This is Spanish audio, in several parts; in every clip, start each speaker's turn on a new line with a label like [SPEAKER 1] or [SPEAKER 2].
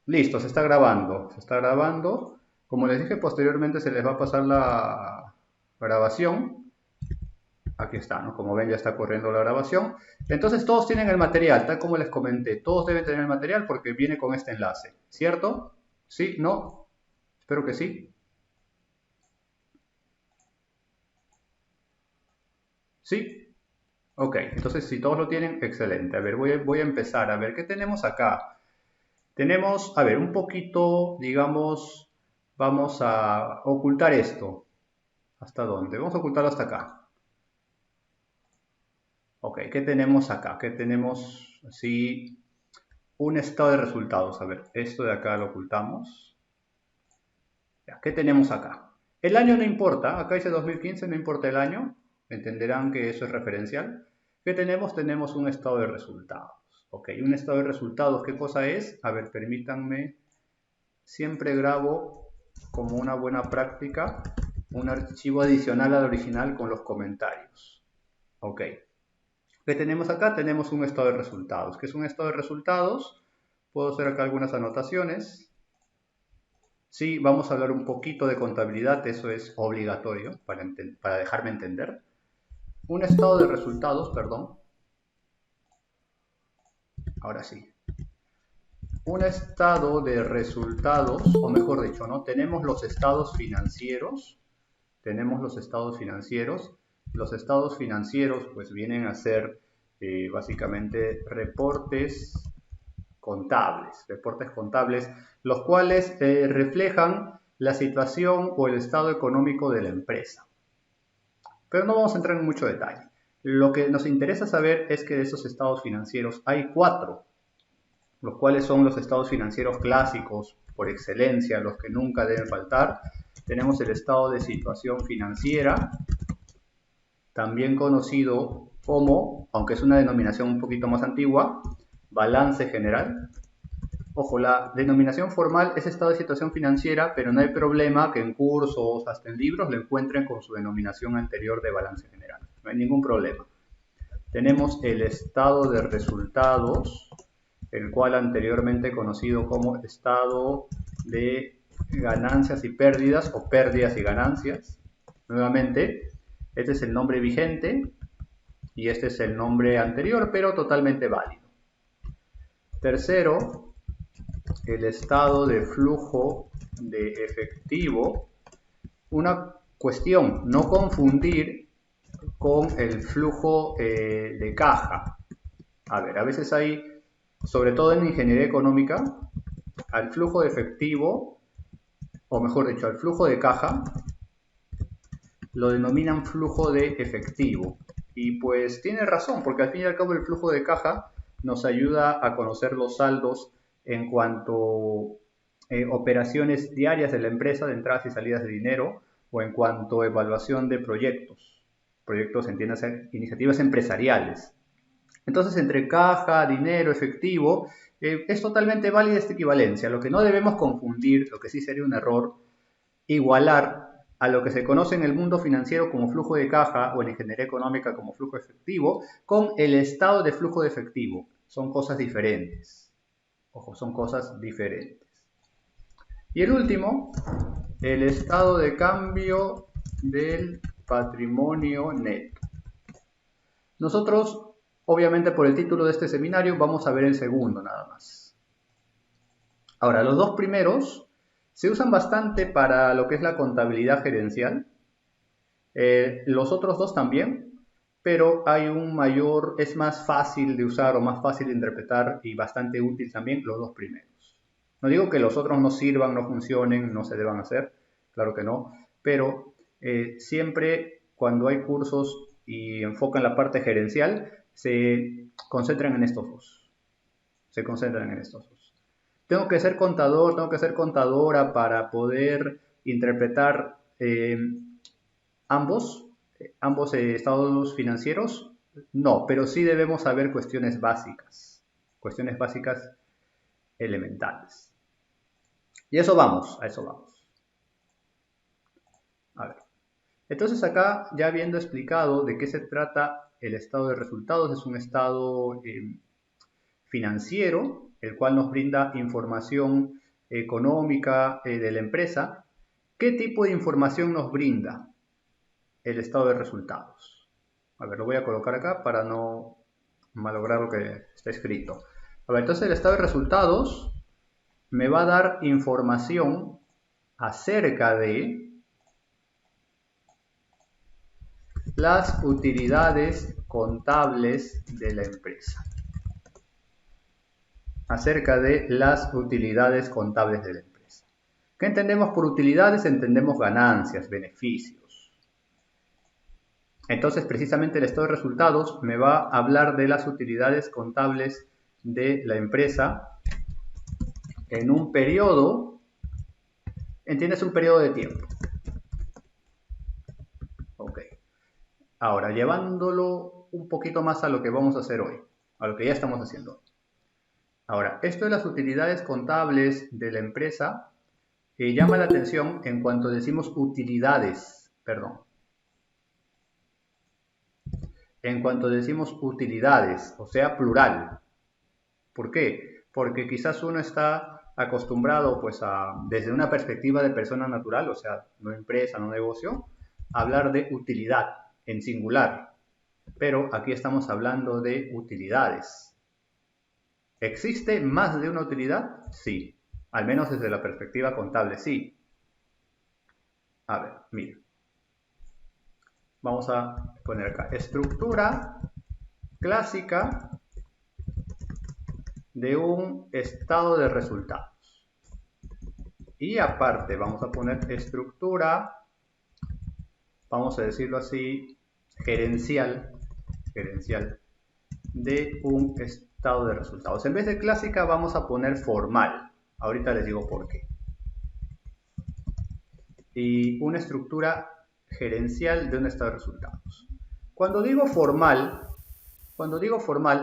[SPEAKER 1] Listo, se está grabando. Se está grabando. Como les dije, posteriormente se les va a pasar la grabación. Aquí está, ¿no? Como ven, ya está corriendo la grabación. Entonces, todos tienen el material, tal como les comenté. Todos deben tener el material porque viene con este enlace. ¿Cierto? ¿Sí? ¿No? Espero que sí. ¿Sí? Ok, entonces si todos lo tienen, excelente. A ver, voy a empezar. A ver, ¿qué tenemos acá? Tenemos, a ver, un poquito, digamos, vamos a ocultar esto. ¿Hasta dónde? Vamos a ocultarlo hasta acá. Ok, ¿qué tenemos acá? ¿Qué tenemos? Así, un estado de resultados. A ver, esto de acá lo ocultamos. Ya, ¿qué tenemos acá? El año no importa, acá dice 2015, no importa el año. Entenderán que eso es referencial. ¿Qué tenemos? Tenemos un estado de resultados. Ok, un estado de resultados, ¿qué cosa es? A ver, permítanme, siempre grabo como una buena práctica un archivo adicional al original con los comentarios. Ok, ¿qué tenemos acá? Tenemos un estado de resultados. ¿Qué es un estado de resultados? Puedo hacer acá algunas anotaciones. Sí, vamos a hablar un poquito de contabilidad, eso es obligatorio para dejarme entender. Un estado de resultados, perdón, ahora sí. Un estado de resultados, o mejor dicho, ¿no? Tenemos los estados financieros, tenemos los estados financieros. Los estados financieros pues vienen a ser básicamente reportes contables, los cuales reflejan la situación o el estado económico de la empresa. Pero no vamos a entrar en mucho detalle. Lo que nos interesa saber es que de esos estados financieros hay cuatro, los cuales son los estados financieros clásicos por excelencia, los que nunca deben faltar. Tenemos el estado de situación financiera, también conocido como, aunque es una denominación un poquito más antigua, balance general. Ojo, la denominación formal es estado de situación financiera, pero no hay problema que en cursos, hasta en libros, lo encuentren con su denominación anterior de balance general. No hay ningún problema. Tenemos el estado de resultados, el cual anteriormente conocido como estado de ganancias y pérdidas o pérdidas y ganancias. Nuevamente, este es el nombre vigente y este es el nombre anterior, pero totalmente válido. Tercero, el estado de flujo de efectivo. Una cuestión, no confundir con el flujo de caja. A ver, a veces hay, sobre todo en ingeniería económica, al flujo de efectivo, o mejor dicho, al flujo de caja, lo denominan flujo de efectivo. Y pues tiene razón, porque al fin y al cabo el flujo de caja nos ayuda a conocer los saldos en cuanto operaciones diarias de la empresa, de entradas y salidas de dinero, o en cuanto a evaluación de proyectos entiéndase, iniciativas empresariales. Entonces, entre caja, dinero, efectivo, es totalmente válida esta equivalencia. Lo que no debemos confundir, lo que sí sería un error, igualar a lo que se conoce en el mundo financiero como flujo de caja o en ingeniería económica como flujo efectivo con el estado de flujo de efectivo. Son cosas diferentes. Ojo, son cosas diferentes. Y el último, el estado de cambio del patrimonio neto. Nosotros, obviamente por el título de este seminario, vamos a ver el segundo nada más. Ahora, los dos primeros se usan bastante para lo que es la contabilidad gerencial. Los otros dos también, pero hay un mayor, es más fácil de usar o más fácil de interpretar y bastante útil también los dos primeros. No digo que los otros no sirvan, no funcionen, no se deban hacer, claro que no, pero siempre cuando hay cursos y enfocan la parte gerencial, se concentran en estos dos. Se concentran en estos dos. Tengo que ser contador, tengo que ser contadora para poder interpretar ambos, ambos estados financieros. No, pero sí debemos saber cuestiones básicas elementales. Y eso vamos, a eso vamos. A ver. Entonces acá, ya habiendo explicado de qué se trata el estado de resultados, es un estado financiero, el cual nos brinda información económica de la empresa. ¿Qué tipo de información nos brinda el estado de resultados? A ver, lo voy a colocar acá para no malograr lo que está escrito. A ver, entonces el estado de resultados me va a dar información acerca de las utilidades contables de la empresa. Acerca de las utilidades contables de la empresa. ¿Qué entendemos por utilidades? Entendemos ganancias, beneficios. Entonces, precisamente el estado de resultados me va a hablar de las utilidades contables de la empresa en un periodo, ¿entiendes? Un periodo de tiempo. Ok. Ahora, llevándolo un poquito más a lo que vamos a hacer hoy, a lo que ya estamos haciendo hoy. Ahora, esto de las utilidades contables de la empresa llama la atención en cuanto decimos utilidades, perdón. En cuanto decimos utilidades, o sea, plural. ¿Por qué? Porque quizás uno está acostumbrado, pues, desde una perspectiva de persona natural, o sea, no empresa, no negocio, a hablar de utilidad en singular. Pero aquí estamos hablando de utilidades. ¿Existe más de una utilidad? Sí. Al menos desde la perspectiva contable, sí. A ver, mira. Vamos a poner acá. Estructura clásica de un estado de resultados. Y aparte vamos a poner estructura, vamos a decirlo así, gerencial de un estado de resultados. En vez de clásica vamos a poner formal. Ahorita les digo por qué. Y una estructura gerencial de un estado de resultados. Cuando digo formal,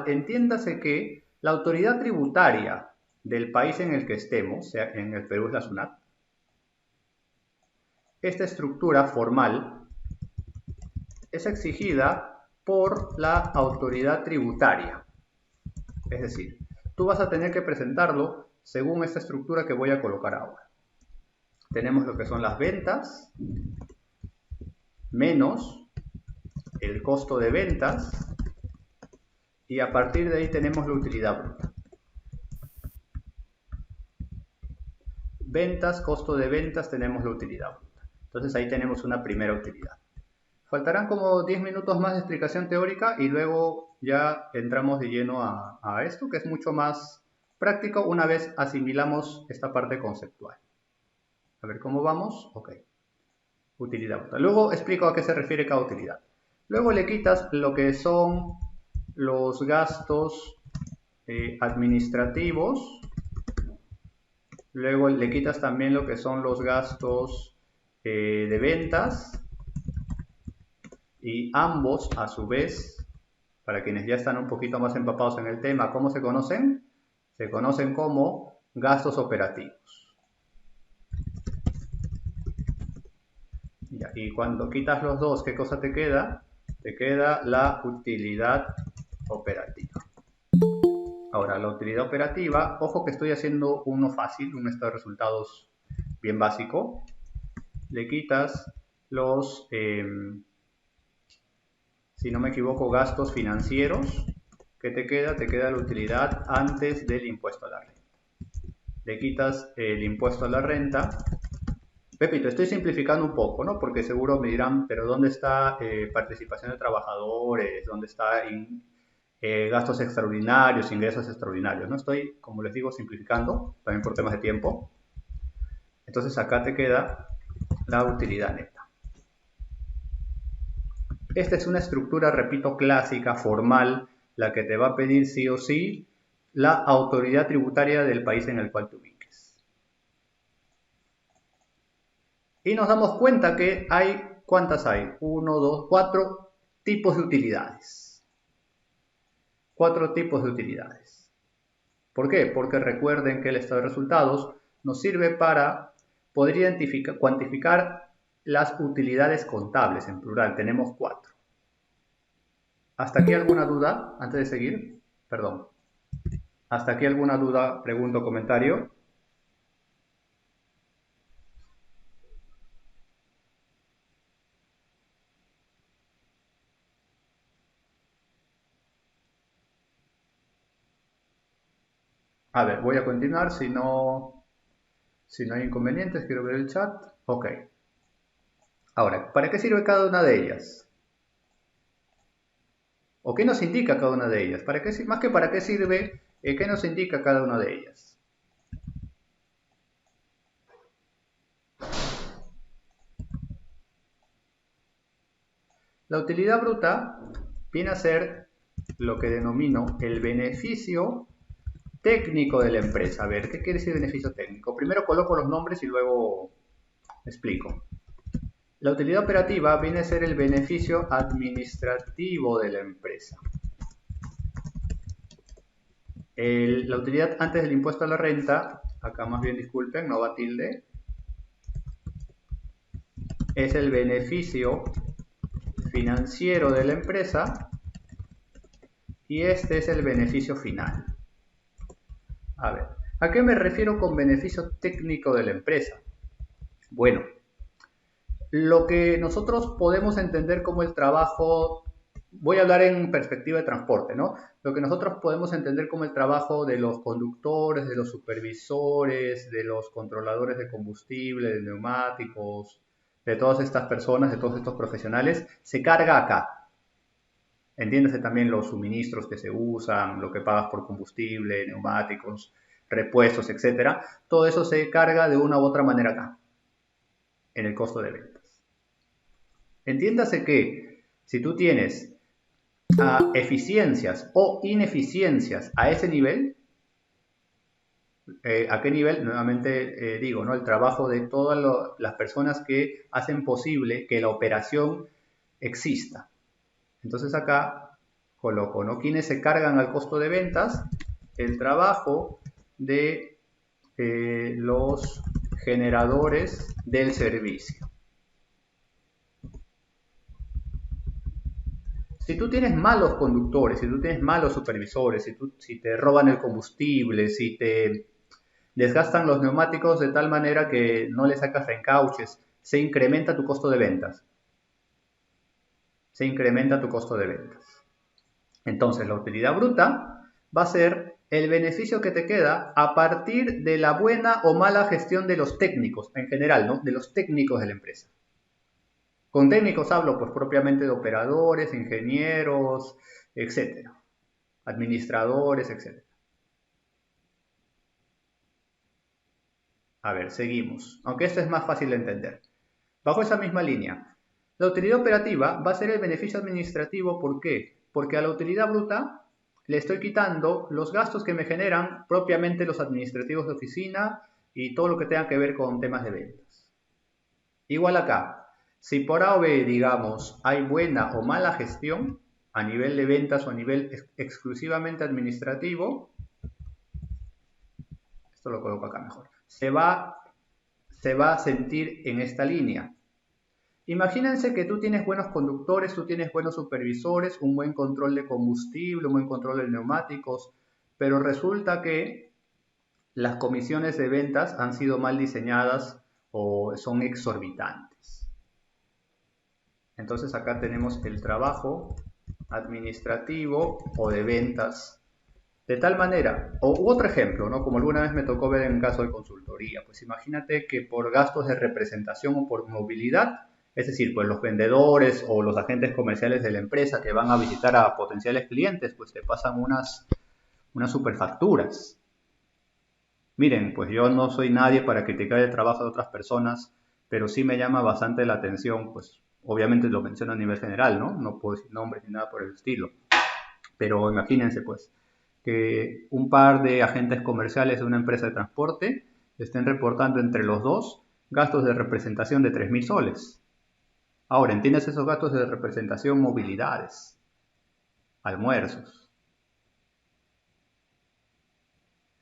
[SPEAKER 1] entiéndase que la autoridad tributaria del país en el que estemos, sea en el Perú es la SUNAT, esta estructura formal es exigida por la autoridad tributaria. Es decir, tú vas a tener que presentarlo según esta estructura que voy a colocar ahora. Tenemos lo que son las ventas, menos el costo de ventas, y a partir de ahí tenemos la utilidad bruta. Ventas, costo de ventas, tenemos la utilidad bruta. Entonces ahí tenemos una primera utilidad. Faltarán como 10 minutos más de explicación teórica y luego ya entramos de lleno a esto, que es mucho más práctico una vez asimilamos esta parte conceptual. A ver cómo vamos. Ok. Utilidad bruta. Luego explico a qué se refiere cada utilidad. Luego le quitas lo que son los gastos administrativos. Luego le quitas también lo que son los gastos de ventas. Y ambos, a su vez, para quienes ya están un poquito más empapados en el tema, ¿cómo se conocen? Se conocen como gastos operativos. Ya, y cuando quitas los dos, ¿qué cosa te queda? Te queda la utilidad operativa. Ahora, la utilidad operativa, ojo que estoy haciendo uno fácil, un estado de resultados bien básico. Le quitas los, si no me equivoco, gastos financieros. ¿Qué te queda? Te queda la utilidad antes del impuesto a la renta. Le quitas el impuesto a la renta. Repito, estoy simplificando un poco, ¿no? Porque seguro me dirán, pero ¿dónde está participación de trabajadores? ¿Dónde está gastos extraordinarios, ingresos extraordinarios? No estoy, como les digo, simplificando, también por temas de tiempo. Entonces acá te queda la utilidad neta. Esta es una estructura, repito, clásica, formal, la que te va a pedir sí o sí la autoridad tributaria del país en el cual te ubiques. Y nos damos cuenta que hay, ¿cuántas hay? 1, 2, 4 tipos de utilidades. 4 tipos de utilidades. ¿Por qué? Porque recuerden que el estado de resultados nos sirve para poder cuantificar las utilidades contables, en plural, tenemos 4. ¿Hasta aquí alguna duda antes de seguir? Perdón. ¿Hasta aquí alguna duda, pregunta o comentario? A ver, voy a continuar, si no hay inconvenientes, quiero ver el chat. Ok. Ahora, ¿para qué sirve cada una de ellas? ¿O qué nos indica cada una de ellas? Más que para qué sirve, ¿qué nos indica cada una de ellas? La utilidad bruta viene a ser lo que denomino el beneficio técnico de la empresa. A ver, ¿qué quiere decir beneficio técnico? Primero coloco los nombres y luego explico. La utilidad operativa viene a ser el beneficio administrativo de la empresa. La utilidad antes del impuesto a la renta, acá más bien disculpen, no va tilde, es el beneficio financiero de la empresa y este es el beneficio final. A ver, ¿a qué me refiero con beneficio técnico de la empresa? Bueno, lo que nosotros podemos entender como el trabajo, voy a hablar en perspectiva de transporte, ¿no? Lo que nosotros podemos entender como el trabajo de los conductores, de los supervisores, de los controladores de combustible, de neumáticos, de todas estas personas, de todos estos profesionales, se carga acá. Entiéndase también los suministros que se usan, lo que pagas por combustible, neumáticos, repuestos, etcétera. Todo eso se carga de una u otra manera acá, en el costo de ventas. Entiéndase que si tú tienes eficiencias o ineficiencias a ese nivel, ¿a qué nivel? Nuevamente digo, ¿no? El trabajo de todas las personas que hacen posible que la operación exista. Entonces acá coloco, ¿no? ¿Quiénes se cargan al costo de ventas? El trabajo de los generadores del servicio. Si tú tienes malos conductores, si tú tienes malos supervisores, si te roban el combustible, si te desgastan los neumáticos de tal manera que no le sacas reencauches, se incrementa tu costo de ventas. Se incrementa tu costo de ventas. Entonces la utilidad bruta va a ser el beneficio que te queda a partir de la buena o mala gestión de los técnicos en general, ¿no? De los técnicos de la empresa. Con técnicos hablo pues propiamente de operadores, ingenieros, etcétera, administradores, etcétera. A ver, seguimos. Aunque esto es más fácil de entender. Bajo esa misma línea, la utilidad operativa va a ser el beneficio administrativo. ¿Por qué? Porque a la utilidad bruta le estoy quitando los gastos que me generan propiamente los administrativos de oficina y todo lo que tenga que ver con temas de ventas. Igual acá, si por A o B, digamos, hay buena o mala gestión a nivel de ventas o a nivel exclusivamente administrativo, esto lo coloco acá mejor, se va a sentir en esta línea. Imagínense que tú tienes buenos conductores, tú tienes buenos supervisores, un buen control de combustible, un buen control de neumáticos, pero resulta que las comisiones de ventas han sido mal diseñadas o son exorbitantes. Entonces acá tenemos el trabajo administrativo o de ventas. De tal manera, o otro ejemplo, ¿no? Como alguna vez me tocó ver en caso de consultoría, pues imagínate que por gastos de representación o por movilidad, es decir, pues los vendedores o los agentes comerciales de la empresa que van a visitar a potenciales clientes, pues te pasan unas superfacturas. Miren, pues yo no soy nadie para criticar el trabajo de otras personas, pero sí me llama bastante la atención, pues obviamente lo menciono a nivel general, ¿no? No puedo decir nombres ni nada por el estilo. Pero imagínense, pues, que un par de agentes comerciales de una empresa de transporte estén reportando entre los dos gastos de representación de 3.000 soles. Ahora, ¿entiendes esos gastos de representación? Movilidades, almuerzos.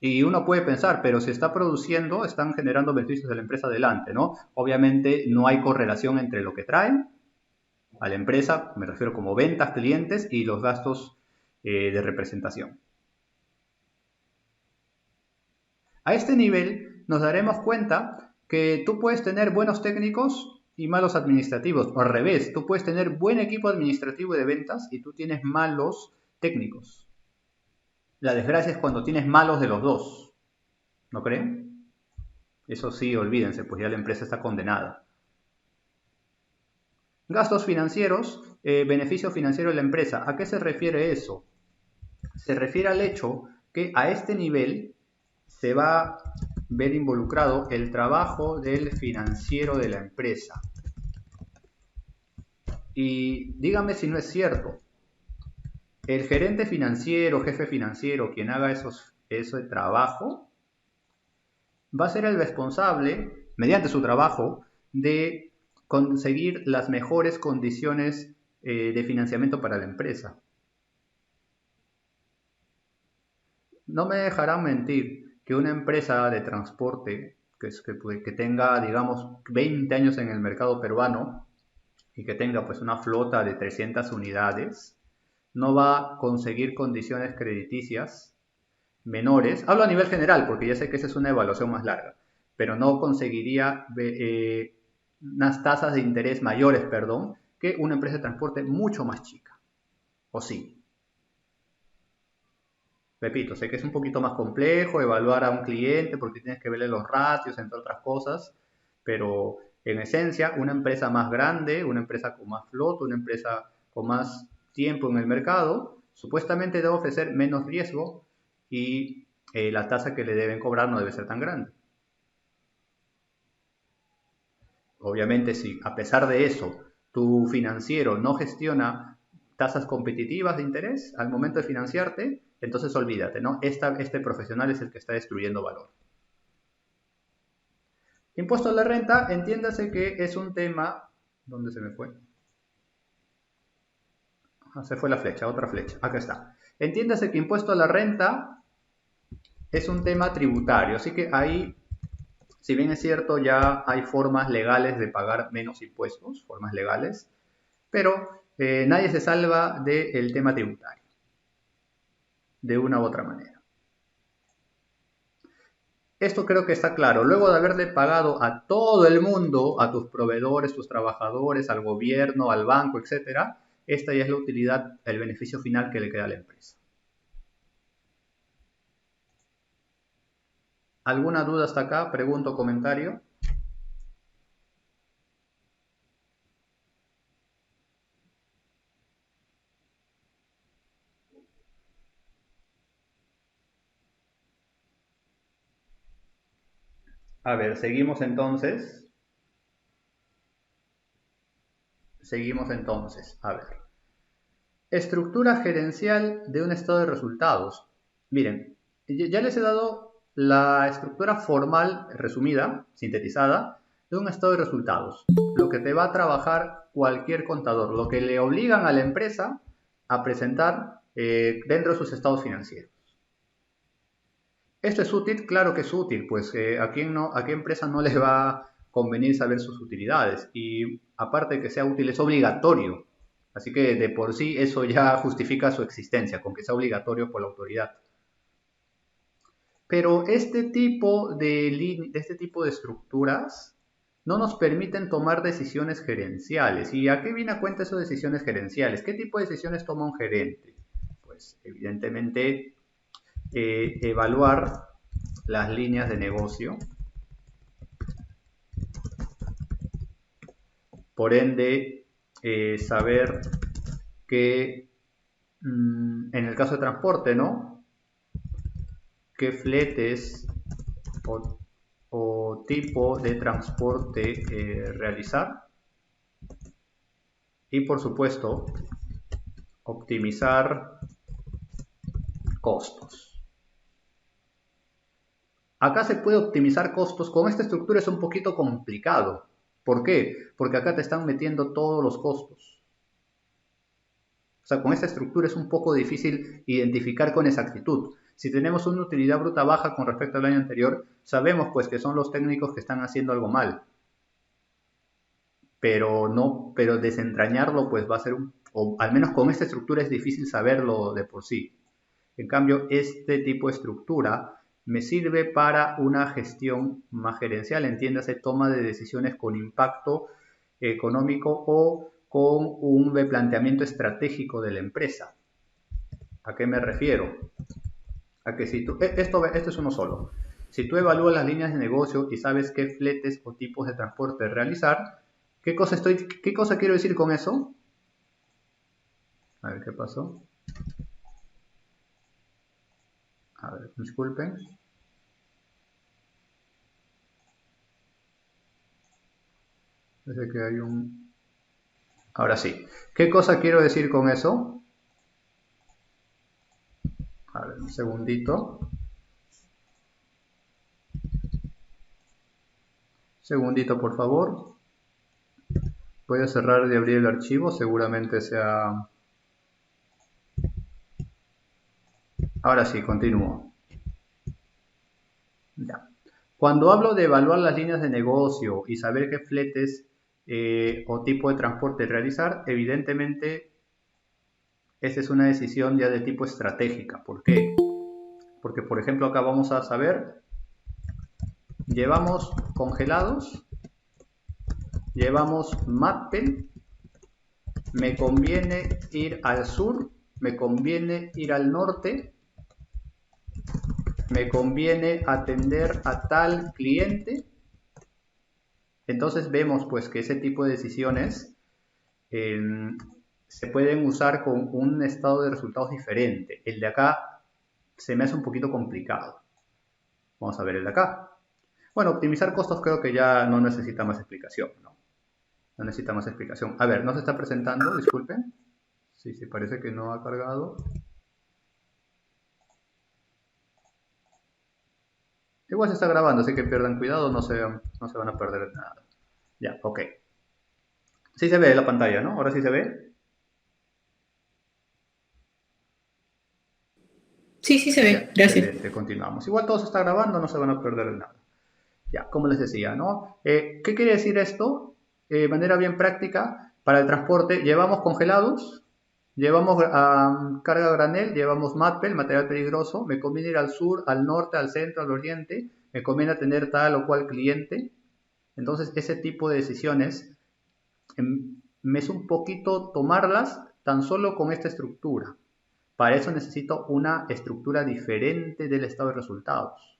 [SPEAKER 1] Y uno puede pensar, pero si está produciendo, están generando beneficios de la empresa adelante, ¿no? Obviamente no hay correlación entre lo que traen a la empresa, me refiero como ventas, clientes y los gastos de representación. A este nivel nos daremos cuenta que tú puedes tener buenos técnicos y malos administrativos, o al revés, tú puedes tener buen equipo administrativo y de ventas y tú tienes malos técnicos. La desgracia es cuando tienes malos de los dos, ¿no creen? Eso sí, olvídense, pues ya la empresa está condenada. Gastos financieros, beneficio financiero de la empresa. ¿A qué se refiere eso? Se refiere al hecho que a este nivel se va a ver involucrado el trabajo del financiero de la empresa. Y dígame si no es cierto. El gerente financiero, jefe financiero, quien haga ese trabajo, va a ser el responsable, mediante su trabajo, de conseguir las mejores condiciones de financiamiento para la empresa. No me dejarán mentir que una empresa de transporte que tenga, digamos, 20 años en el mercado peruano y que tenga pues una flota de 300 unidades, no va a conseguir condiciones crediticias menores. Hablo a nivel general porque ya sé que esa es una evaluación más larga, pero no conseguiría unas tasas de interés mayores, perdón, que una empresa de transporte mucho más chica. ¿O sí? Repito, sé que es un poquito más complejo evaluar a un cliente porque tienes que verle los ratios, entre otras cosas, pero en esencia, una empresa más grande, una empresa con más flota, una empresa con más tiempo en el mercado, supuestamente debe ofrecer menos riesgo y la tasa que le deben cobrar no debe ser tan grande. Obviamente, si a pesar de eso tu financiero no gestiona tasas competitivas de interés al momento de financiarte, entonces olvídate, ¿no? Este profesional es el que está destruyendo valor. Impuesto a la renta, entiéndase que es un tema... ¿Dónde se me fue? Se fue la flecha, otra flecha. Acá está. Entiéndase que impuesto a la renta es un tema tributario, así que ahí, si bien es cierto, ya hay formas legales de pagar menos impuestos, formas legales, pero nadie se salva del tema tributario, de una u otra manera. Esto creo que está claro. Luego de haberle pagado a todo el mundo, a tus proveedores, tus trabajadores, al gobierno, al banco, etc., esta ya es la utilidad, el beneficio final que le queda a la empresa. ¿Alguna duda hasta acá? Pregunto, comentario. A ver, seguimos entonces. A ver. Estructura gerencial de un estado de resultados. Miren, ya les he dado la estructura formal, resumida, sintetizada, de un estado de resultados. Lo que te va a trabajar cualquier contador, lo que le obligan a la empresa a presentar dentro de sus estados financieros. ¿Esto es útil? Claro que es útil, pues ¿a qué empresa no les va a convenir saber sus utilidades? Y aparte de que sea útil, es obligatorio. Así que de por sí eso ya justifica su existencia, con que sea obligatorio por la autoridad. Pero este tipo de estructuras no nos permiten tomar decisiones gerenciales. ¿Y a qué viene a cuenta esas decisiones gerenciales? ¿Qué tipo de decisiones toma un gerente? Pues evidentemente evaluar las líneas de negocio, por ende saber que en el caso de transporte, ¿no? ¿Qué fletes o tipo de transporte realizar? Y por supuesto, optimizar costos. Acá se puede optimizar costos. Con esta estructura es un poquito complicado. ¿Por qué? Porque acá te están metiendo todos los costos. O sea, con esta estructura es un poco difícil identificar con exactitud. Si tenemos una utilidad bruta baja con respecto al año anterior, sabemos pues que son los técnicos que están haciendo algo mal. Pero desentrañarlo pues va a ser, o al menos con esta estructura es difícil saberlo de por sí. En cambio, este tipo de estructura me sirve para una gestión más gerencial, entiéndase, toma de decisiones con impacto económico o con un replanteamiento estratégico de la empresa. ¿A qué me refiero? A que si tú, esto es uno solo. Si tú evalúas las líneas de negocio y sabes qué fletes o tipos de transporte realizar, ¿qué cosa quiero decir con eso? A ver qué pasó. A ver, disculpen. Parece que hay un... Ahora sí. ¿Qué cosa quiero decir con eso? A ver, un segundito. Segundito, por favor. Voy a cerrar y abrir el archivo. Seguramente sea... Ahora sí, continúo. Ya. Cuando hablo de evaluar las líneas de negocio y saber qué fletes o tipo de transporte realizar, evidentemente esta es una decisión ya de tipo estratégica. ¿Por qué? Porque, por ejemplo, acá vamos a saber, llevamos congelados, llevamos Matpel, me conviene ir al sur, me conviene ir al norte, me conviene atender a tal cliente. Entonces vemos pues que ese tipo de decisiones se pueden usar con un estado de resultados diferente. El de acá se me hace un poquito complicado. Vamos a ver el de acá. Bueno, optimizar costos creo que ya no necesita más explicación, ¿no? No necesita más explicación. A ver, no se está presentando, disculpen. Sí, parece que no ha cargado. Igual se está grabando, así que pierdan cuidado, no se van a perder nada. Ya, ok. Sí se ve la pantalla, ¿no? Ahora sí se ve.
[SPEAKER 2] Sí, sí se
[SPEAKER 1] Ya,
[SPEAKER 2] ve, gracias.
[SPEAKER 1] excelente, continuamos. Igual todo se está grabando, no se van a perder nada. Ya, como les decía, ¿no? ¿Qué quiere decir esto? De manera bien práctica, para el transporte llevamos congelados, llevamos carga a granel, llevamos Matpel, material peligroso, me conviene ir al sur, al norte, al centro, al oriente, me conviene atender tal o cual cliente. Entonces, ese tipo de decisiones me es un poquito tomarlas tan solo con esta estructura. Para eso necesito una estructura diferente del estado de resultados.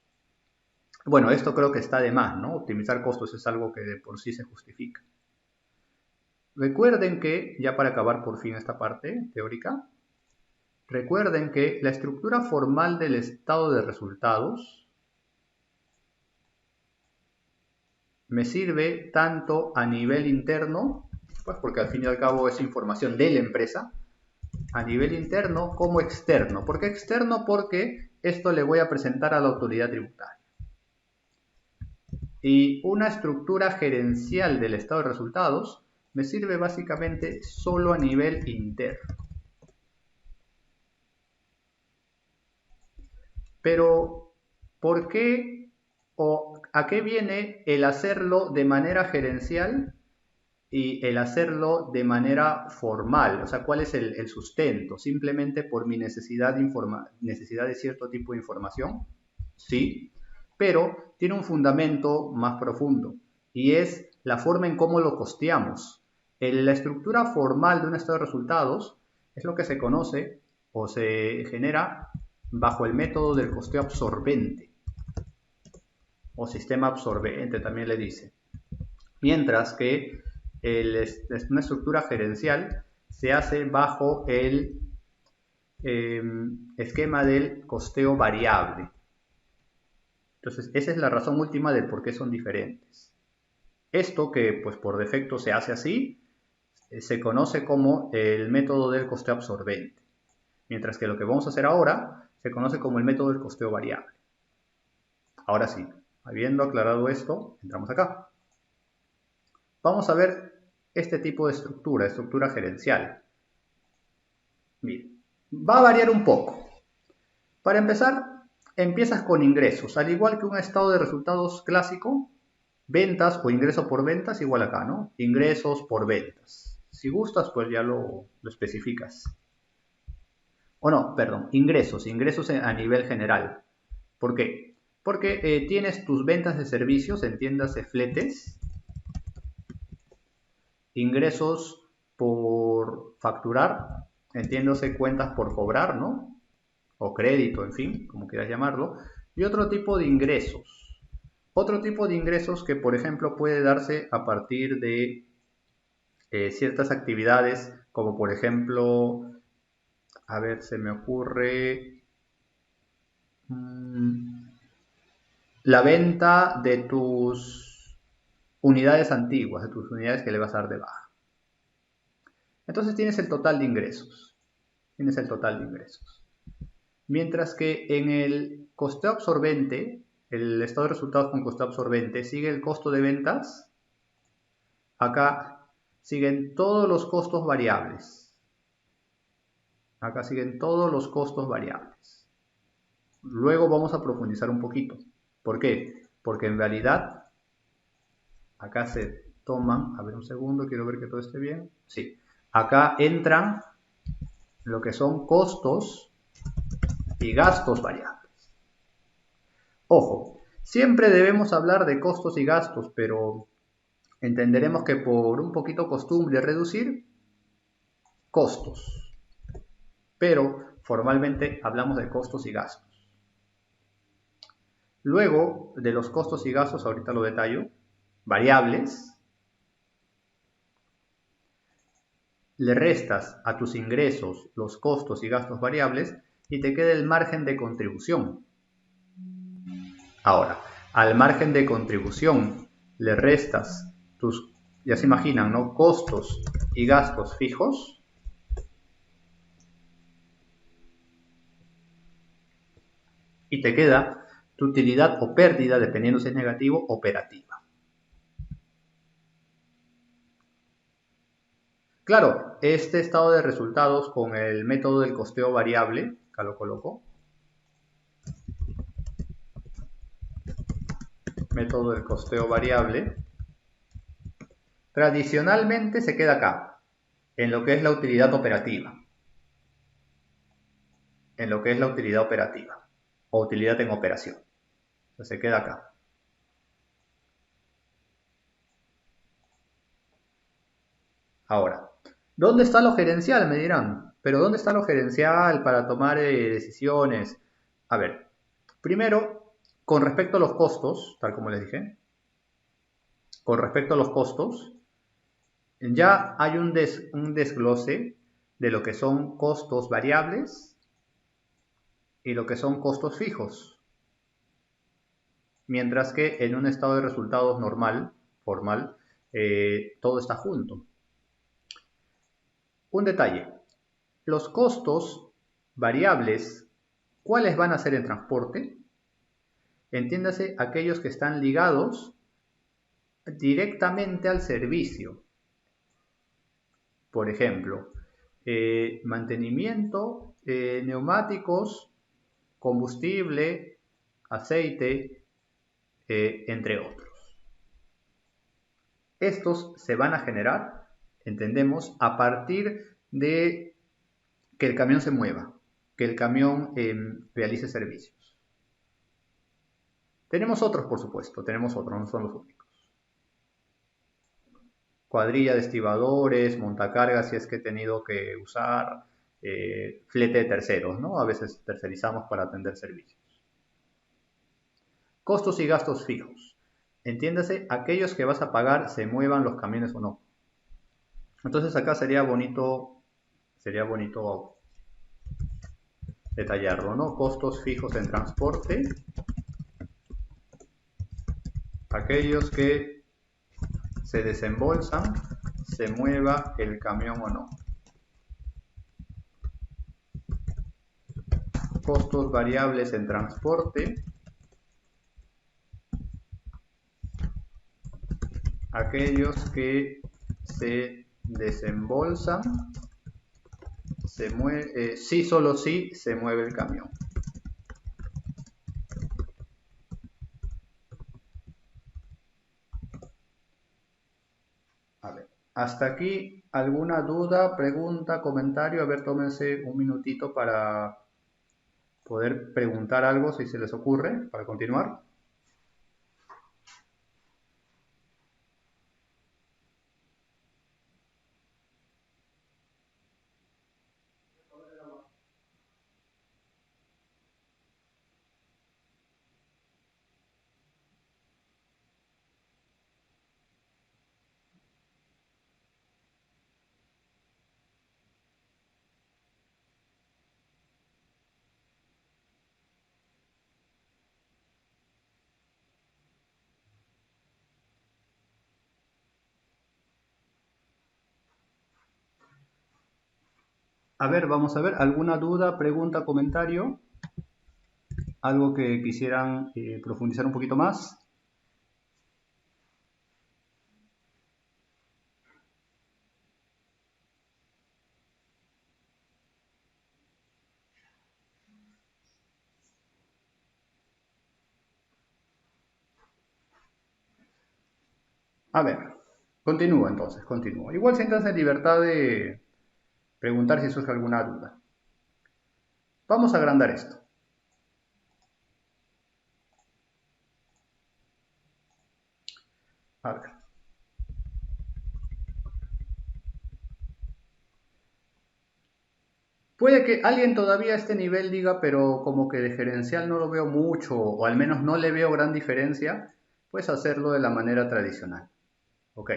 [SPEAKER 1] Bueno, esto creo que está de más, ¿no? Optimizar costos es algo que de por sí se justifica. Recuerden que, ya para acabar por fin esta parte teórica, recuerden que la estructura formal del estado de resultados me sirve tanto a nivel interno, pues porque al fin y al cabo es información de la empresa, a nivel interno como externo. ¿Por qué externo? Porque esto le voy a presentar a la autoridad tributaria. Y una estructura gerencial del estado de resultados me sirve básicamente solo a nivel interno. Pero, ¿por qué o a qué viene el hacerlo de manera gerencial y el hacerlo de manera formal? O sea, ¿cuál es el sustento? ¿Simplemente por mi necesidad de cierto tipo de información? Sí, pero tiene un fundamento más profundo y es la forma en cómo lo costeamos. La estructura formal de un estado de resultados es lo que se conoce o se genera bajo el método del costeo absorbente o sistema absorbente también le dice. Mientras que una estructura gerencial se hace bajo el esquema del costeo variable. Entonces, esa es la razón última del por qué son diferentes. Esto que pues por defecto se hace así, se conoce como el método del costeo absorbente. Mientras que lo que vamos a hacer ahora se conoce como el método del costeo variable. Ahora sí, habiendo aclarado esto, entramos acá. Vamos a ver este tipo de estructura gerencial. Miren, va a variar un poco. Para empezar, empiezas con ingresos. Al igual que un estado de resultados clásico, ventas o ingreso por ventas, igual acá, ¿no? Ingresos por ventas. Si gustas, pues ya lo especificas. O no, perdón, ingresos a nivel general. ¿Por qué? Porque tienes tus ventas de servicios, entiéndase fletes, ingresos por facturar, entiéndase cuentas por cobrar, ¿no? O crédito, en fin, como quieras llamarlo, y otro tipo de ingresos. Otro tipo de ingresos que, por ejemplo, puede darse a partir de ciertas actividades, como por ejemplo, a ver, se me ocurre la venta de tus unidades antiguas, de tus unidades que le vas a dar de baja. Entonces tienes el total de ingresos. Tienes el total de ingresos. Mientras que en el costeo absorbente, el estado de resultados con costeo absorbente, sigue el costo de ventas. Acá siguen todos los costos variables. Acá siguen todos los costos variables. Luego vamos a profundizar un poquito. ¿Por qué? Porque en realidad, acá se toman, a ver un segundo, quiero ver que todo esté bien. Sí, acá entran lo que son costos y gastos variables. Ojo, siempre debemos hablar de costos y gastos, pero entenderemos que por un poquito costumbre reducir costos. Pero formalmente hablamos de costos y gastos. Luego de los costos y gastos, ahorita lo detallo, variables, le restas a tus ingresos los costos y gastos variables y te queda el margen de contribución. Ahora, al margen de contribución le restas tus, ya se imaginan, ¿no? Costos y gastos fijos. Y te queda tu utilidad o pérdida, dependiendo si es negativo, operativa. Claro, este estado de resultados con el método del costeo variable, acá lo coloco, método del costeo variable, tradicionalmente se queda acá, en lo que es la utilidad operativa. En lo que es la utilidad operativa o utilidad en operación. Entonces se queda acá. Ahora, ¿dónde está lo gerencial? Me dirán. Pero ¿dónde está lo gerencial para tomar decisiones? A ver, primero, con respecto a los costos, tal como les dije, con respecto a los costos, ya hay un desglose de lo que son costos variables y lo que son costos fijos. Mientras que en un estado de resultados normal, formal, todo está junto. Un detalle, los costos variables, ¿cuáles van a ser en transporte? Entiéndase aquellos que están ligados directamente al servicio. Por ejemplo, mantenimiento, neumáticos, combustible, aceite, entre otros. Estos se van a generar, entendemos, a partir de que el camión se mueva, que el camión realice servicios. Tenemos otros, por supuesto, tenemos otros, no son los únicos. Cuadrilla de estibadores, montacargas si es que he tenido que usar, flete de terceros, ¿no? A veces tercerizamos para atender servicios. Costos y gastos fijos. Entiéndase, aquellos que vas a pagar se muevan los camiones o no. Entonces acá sería bonito detallarlo, ¿no? Costos fijos en transporte. Aquellos que se desembolsan, se mueva el camión o no. Costos variables en transporte. Aquellos que se desembolsan, se mueve, sí, solo sí se mueve el camión. A ver, hasta aquí, ¿alguna duda, pregunta, comentario? A ver, tómense un minutito para poder preguntar algo si se les ocurre para continuar. A ver, vamos a ver, ¿alguna duda, pregunta, comentario? ¿Algo que quisieran profundizar un poquito más? A ver, continúo entonces, continúo. Igual siéntanse en libertad de preguntar si surge alguna duda. Vamos a agrandar esto. A ver. Puede que alguien todavía a este nivel diga, pero como que de gerencial no lo veo mucho, o al menos no le veo gran diferencia, pues hacerlo de la manera tradicional. Ok,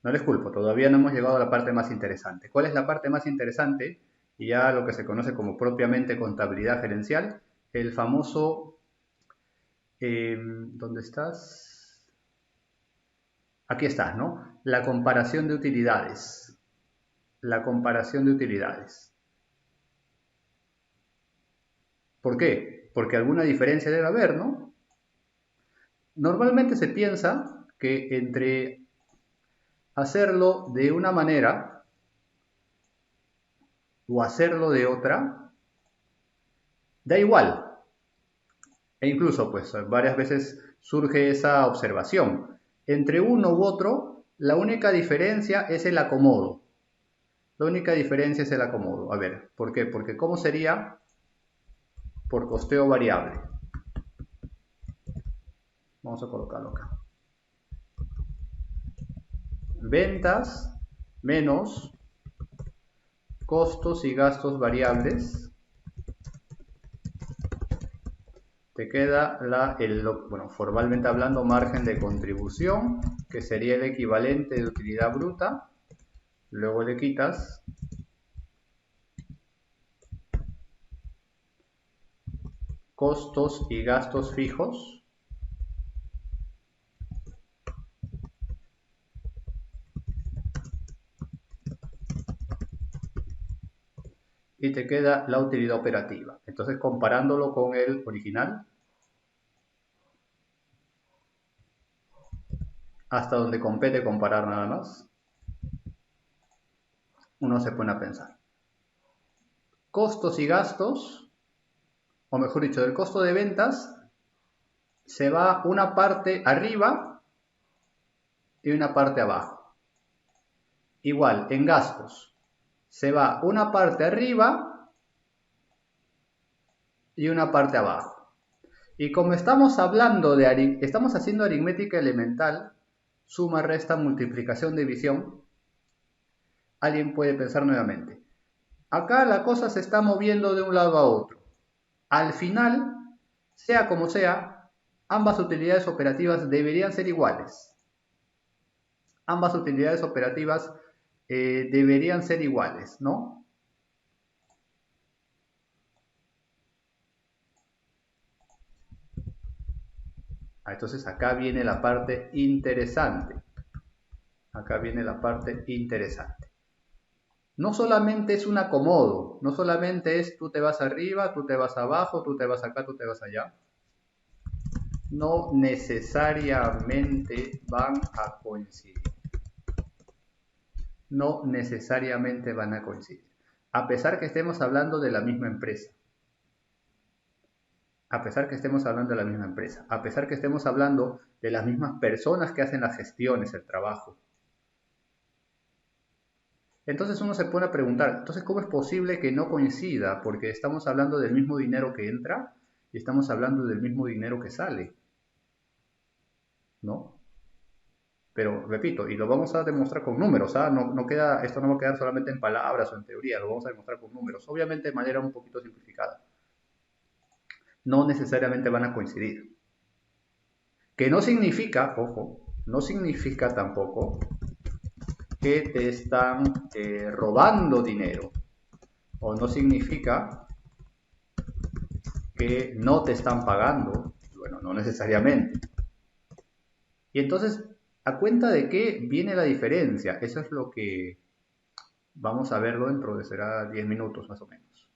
[SPEAKER 1] no les culpo, todavía no hemos llegado a la parte más interesante. ¿Cuál es la parte más interesante? Y ya lo que se conoce como propiamente contabilidad gerencial, el famoso... ¿dónde estás? Aquí estás, ¿no? La comparación de utilidades. La comparación de utilidades. ¿Por qué? Porque alguna diferencia debe haber, ¿no? Normalmente se piensa que entre hacerlo de una manera o hacerlo de otra, da igual. E incluso, pues, varias veces surge esa observación. Entre uno u otro, la única diferencia es el acomodo. La única diferencia es el acomodo. A ver, ¿por qué? Porque ¿cómo sería por costeo variable? Vamos a colocarlo acá. Ventas menos costos y gastos variables. Te queda bueno, formalmente hablando, margen de contribución, que sería el equivalente de utilidad bruta. Luego le quitas costos y gastos fijos. Y te queda la utilidad operativa. Entonces, comparándolo con el original, hasta donde compete comparar nada más, uno se pone a pensar. Costos y gastos, o mejor dicho, del costo de ventas, se va una parte arriba y una parte abajo. Igual, en gastos, se va una parte arriba y una parte abajo. Y como estamos hablando estamos haciendo aritmética elemental, suma, resta, multiplicación, división, alguien puede pensar nuevamente. Acá la cosa se está moviendo de un lado a otro. Al final, sea como sea, ambas utilidades operativas deberían ser iguales. Ambas utilidades operativas deberían ser iguales, ¿no? Entonces acá viene la parte interesante. Acá viene la parte interesante. No solamente es un acomodo, no solamente es tú te vas arriba, tú te vas abajo, tú te vas acá, tú te vas allá. No necesariamente van a coincidir. No necesariamente van a coincidir. A pesar que estemos hablando de la misma empresa. A pesar que estemos hablando de la misma empresa. A pesar que estemos hablando de las mismas personas que hacen las gestiones, el trabajo. Entonces uno se pone a preguntar, entonces ¿cómo es posible que no coincida? Porque estamos hablando del mismo dinero que entra y estamos hablando del mismo dinero que sale, ¿no? Pero repito, y lo vamos a demostrar con números, ¿ah? No queda, esto no va a quedar solamente en palabras o en teoría, lo vamos a demostrar con números, obviamente de manera un poquito simplificada. No necesariamente van a coincidir. Que no significa, ojo, no significa tampoco que te están robando dinero, o no significa que no te están pagando, bueno, no necesariamente. Y entonces, ¿a cuenta de qué viene la diferencia? Eso es lo que vamos a verlo dentro de será 10 minutos más o menos.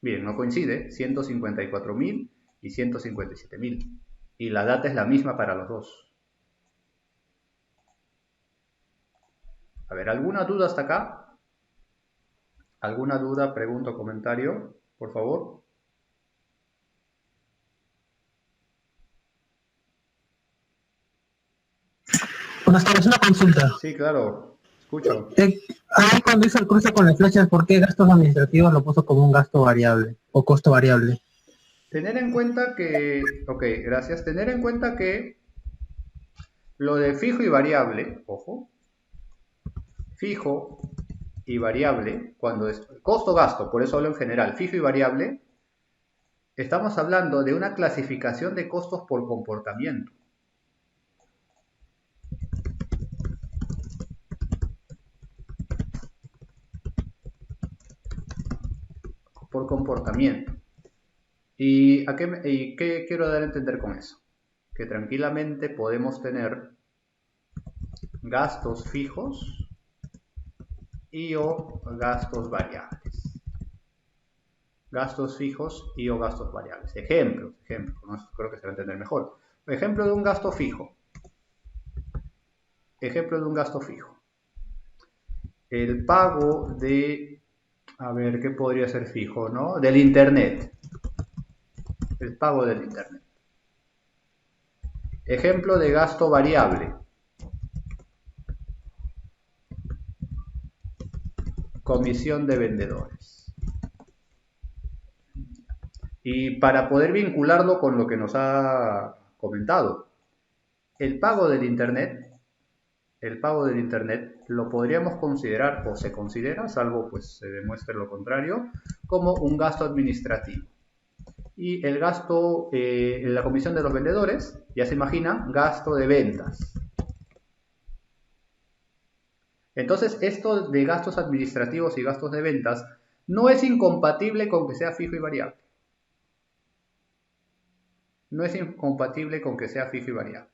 [SPEAKER 1] Bien, no coincide, 154.000 y 157.000. Y la data es la misma para los dos. A ver, ¿alguna duda hasta acá? ¿Alguna duda, pregunta o comentario? Por favor.
[SPEAKER 2] Buenas tardes, una consulta.
[SPEAKER 1] Sí, claro, escucho.
[SPEAKER 2] Ahí cuando hizo el cruce con las flechas, ¿por qué gastos administrativos lo puso como un gasto variable o costo variable?
[SPEAKER 1] Tener en cuenta que, ok, gracias. Tener en cuenta que lo de fijo y variable, ojo, fijo y variable, cuando es costo-gasto, por eso hablo en general, fijo y variable, estamos hablando de una clasificación de costos por comportamiento. Por comportamiento. ¿Y qué quiero dar a entender con eso? Que tranquilamente podemos tener gastos fijos y o gastos variables. Gastos fijos y o gastos variables. Ejemplos, ¿no? Creo que se va a entender mejor. Ejemplo de un gasto fijo. Ejemplo de un gasto fijo. El pago de, a ver, ¿qué podría ser fijo, no? Del internet. El pago del internet. Ejemplo de gasto variable. Comisión de vendedores. Y para poder vincularlo con lo que nos ha comentado, el pago del internet lo podríamos considerar, o se considera, salvo pues se demuestre lo contrario, como un gasto administrativo. Y el gasto en la comisión de los vendedores, ya se imagina, gasto de ventas. Entonces, esto de gastos administrativos y gastos de ventas no es incompatible con que sea fijo y variable. No es incompatible con que sea fijo y variable.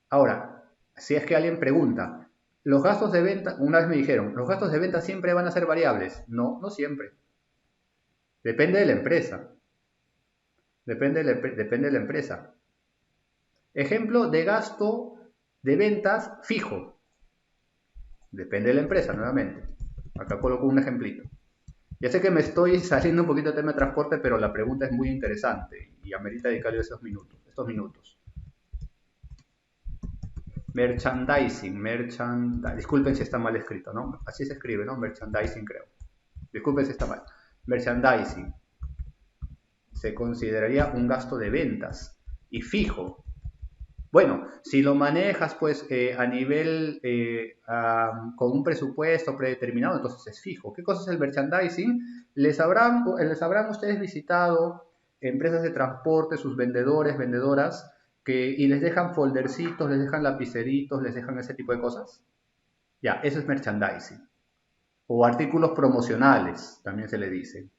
[SPEAKER 1] Ahora, si es que alguien pregunta, los gastos de venta, una vez me dijeron, ¿los gastos de venta siempre van a ser variables? No, no siempre. Depende de la empresa. Depende de la empresa. Ejemplo de gasto de ventas fijo. Depende de la empresa, nuevamente. Acá coloco un ejemplito. Ya sé que me estoy saliendo un poquito del tema de transporte, pero la pregunta es muy interesante y amerita dedicarle estos minutos. Merchandising. Disculpen si está mal escrito, ¿no? Así se escribe, ¿no? Merchandising, creo. Disculpen si está mal. Merchandising. Se consideraría un gasto de ventas y fijo. Bueno, si lo manejas pues a nivel con un presupuesto predeterminado, entonces es fijo. ¿Qué cosa es el merchandising? Les habrán ustedes visitado empresas de transporte, sus vendedores, vendedoras, y les dejan foldercitos, les dejan lapiceritos, les dejan ese tipo de cosas. Ya, eso es merchandising. O artículos promocionales, también se le dice.